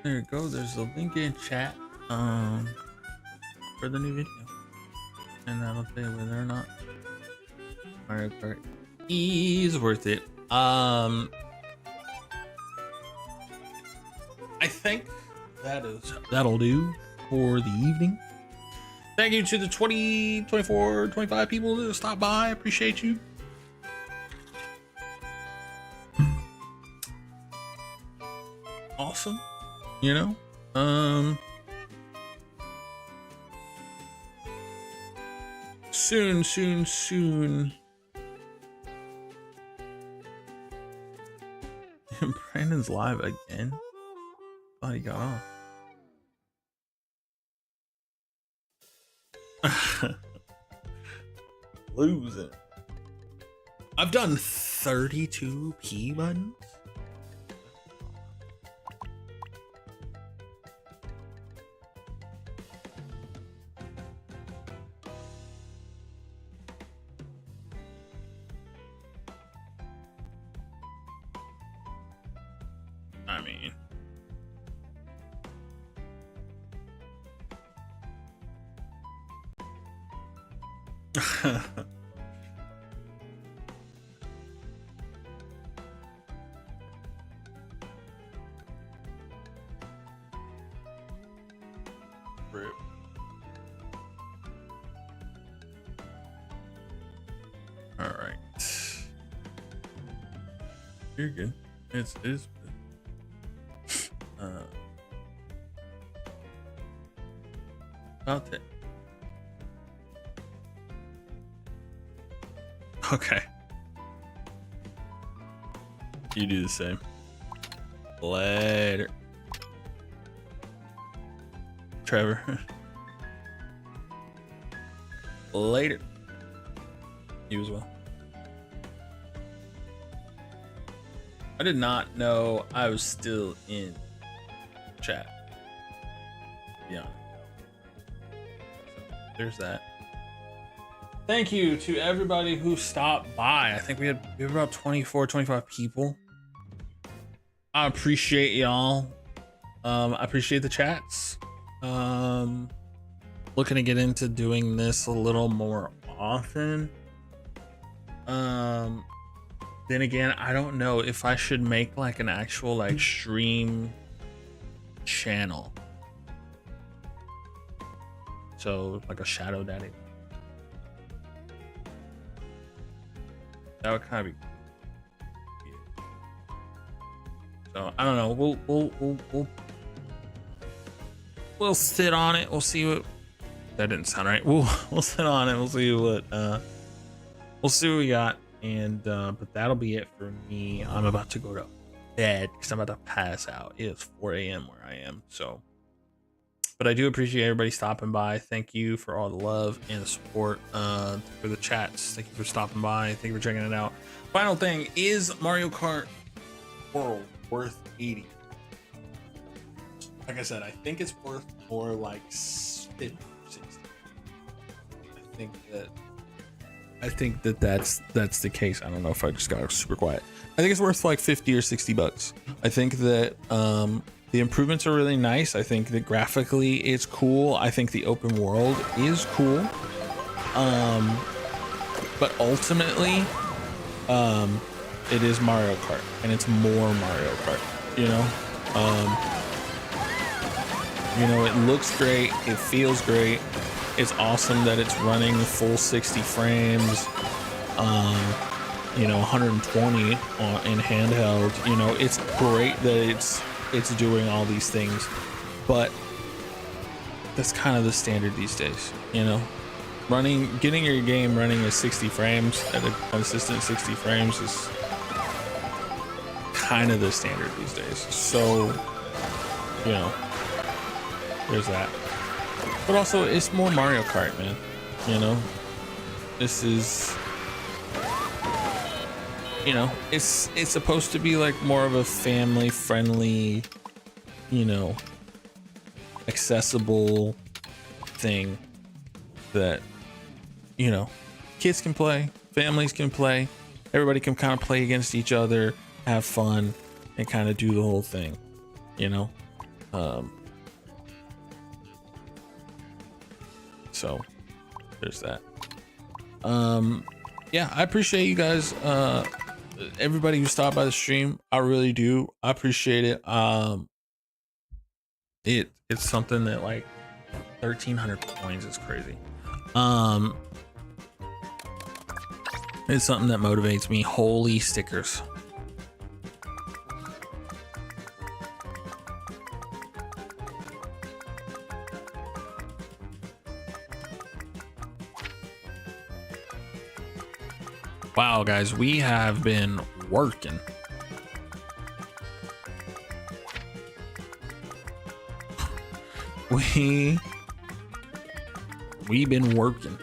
There you go. There's a link in chat for the new video, and that'll tell you whether or not Mario Kart is worth it. I think that'll do for the evening. Thank you to the 20, 24, 25 people that stopped by. I appreciate you. Awesome. You know? Soon. Brandon's live again. Thought he got off. Losing. I've done 32 P buttons. I mean, rip. All right, you're good. It is. About that. Okay. You do the same. Later. Trevor. Later. You as well. I did not know I was still in chat. Yeah. So there's that. Thank you to everybody who stopped by. I think we had about 24, 25 people. I appreciate y'all. I appreciate the chats. Looking to get into doing this a little more often. Then again, I don't know if I should make like an actual like stream channel. So like a Shadow Daddy. That would kind of be. So I don't know. We'll sit on it. We'll see what. That didn't sound right. We'll sit on it. We'll see what. We'll see what we got. And but that'll be it for me. I'm about to go to bed because I'm about to pass out. It is 4 a.m. where I am. So. But I do appreciate everybody stopping by. Thank you for all the love and the support, for the chats. Thank you for stopping by. Thank you for checking it out. Final thing, is Mario Kart World worth 80? Like I said, I think it's worth more like 50 or 60. I think that's the case. I don't know if I just got super quiet. I think it's worth like 50 or 60 bucks. I think that the improvements are really nice. I think that graphically it's cool. I think the open world is cool. But ultimately, it is Mario Kart, and it's more Mario Kart, you know? It looks great. It feels great. It's awesome that it's running full 60 frames, 120 in handheld. It's great that it's doing all these things, but that's kind of the standard these days. Getting your game running at 60 frames at a consistent 60 frames is kind of the standard these days. So there's that. But also, it's more Mario Kart, man. This is, it's supposed to be like more of a family friendly, accessible thing that, kids can play, families can play, everybody can kind of play against each other, have fun, and kind of do the whole thing, so there's that. Yeah, I appreciate you guys, everybody who stopped by the stream. I really do. I appreciate it. It's something that, like, 1,300 coins is crazy. It's something that motivates me. Holy stickers. Wow, guys, we have been working. We've been working.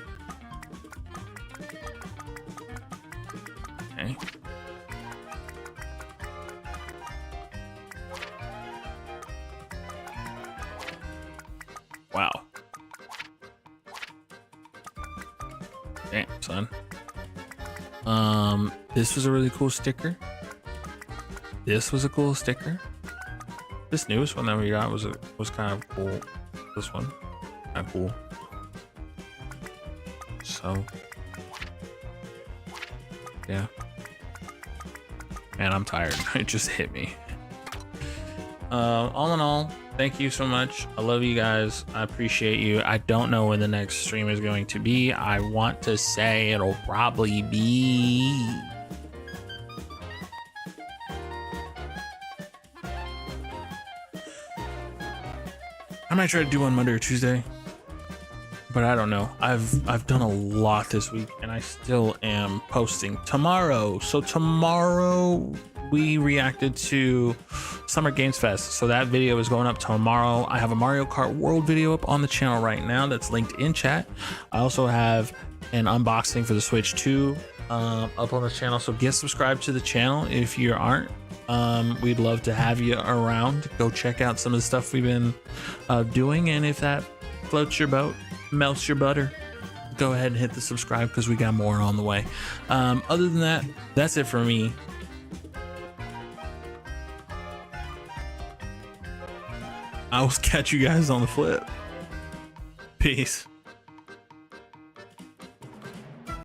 Okay. Wow. Damn, son. This was a really cool sticker. This was a cool sticker. This newest one that we got was kind of cool. This one, kind of cool. So, yeah. Man, I'm tired. It just hit me. All in all, thank you so much. I love you guys. I appreciate you. I don't know when the next stream is going to be. I want to say it'll probably be... I might try to do one Monday or Tuesday, but I don't know. I've done a lot this week and I still am posting tomorrow. So tomorrow we reacted to Summer Games Fest. So that video is going up tomorrow. I have a Mario Kart World video up on the channel right now that's linked in chat. I also have an unboxing for the Switch 2 up on the channel. So get subscribed to the channel if you aren't. We'd love to have you around. Go check out some of the stuff we've been doing, and if that floats your boat, melts your butter, go ahead and hit the subscribe because we got more on the way. Other than that, that's it for me. I will catch you guys on the flip. Peace.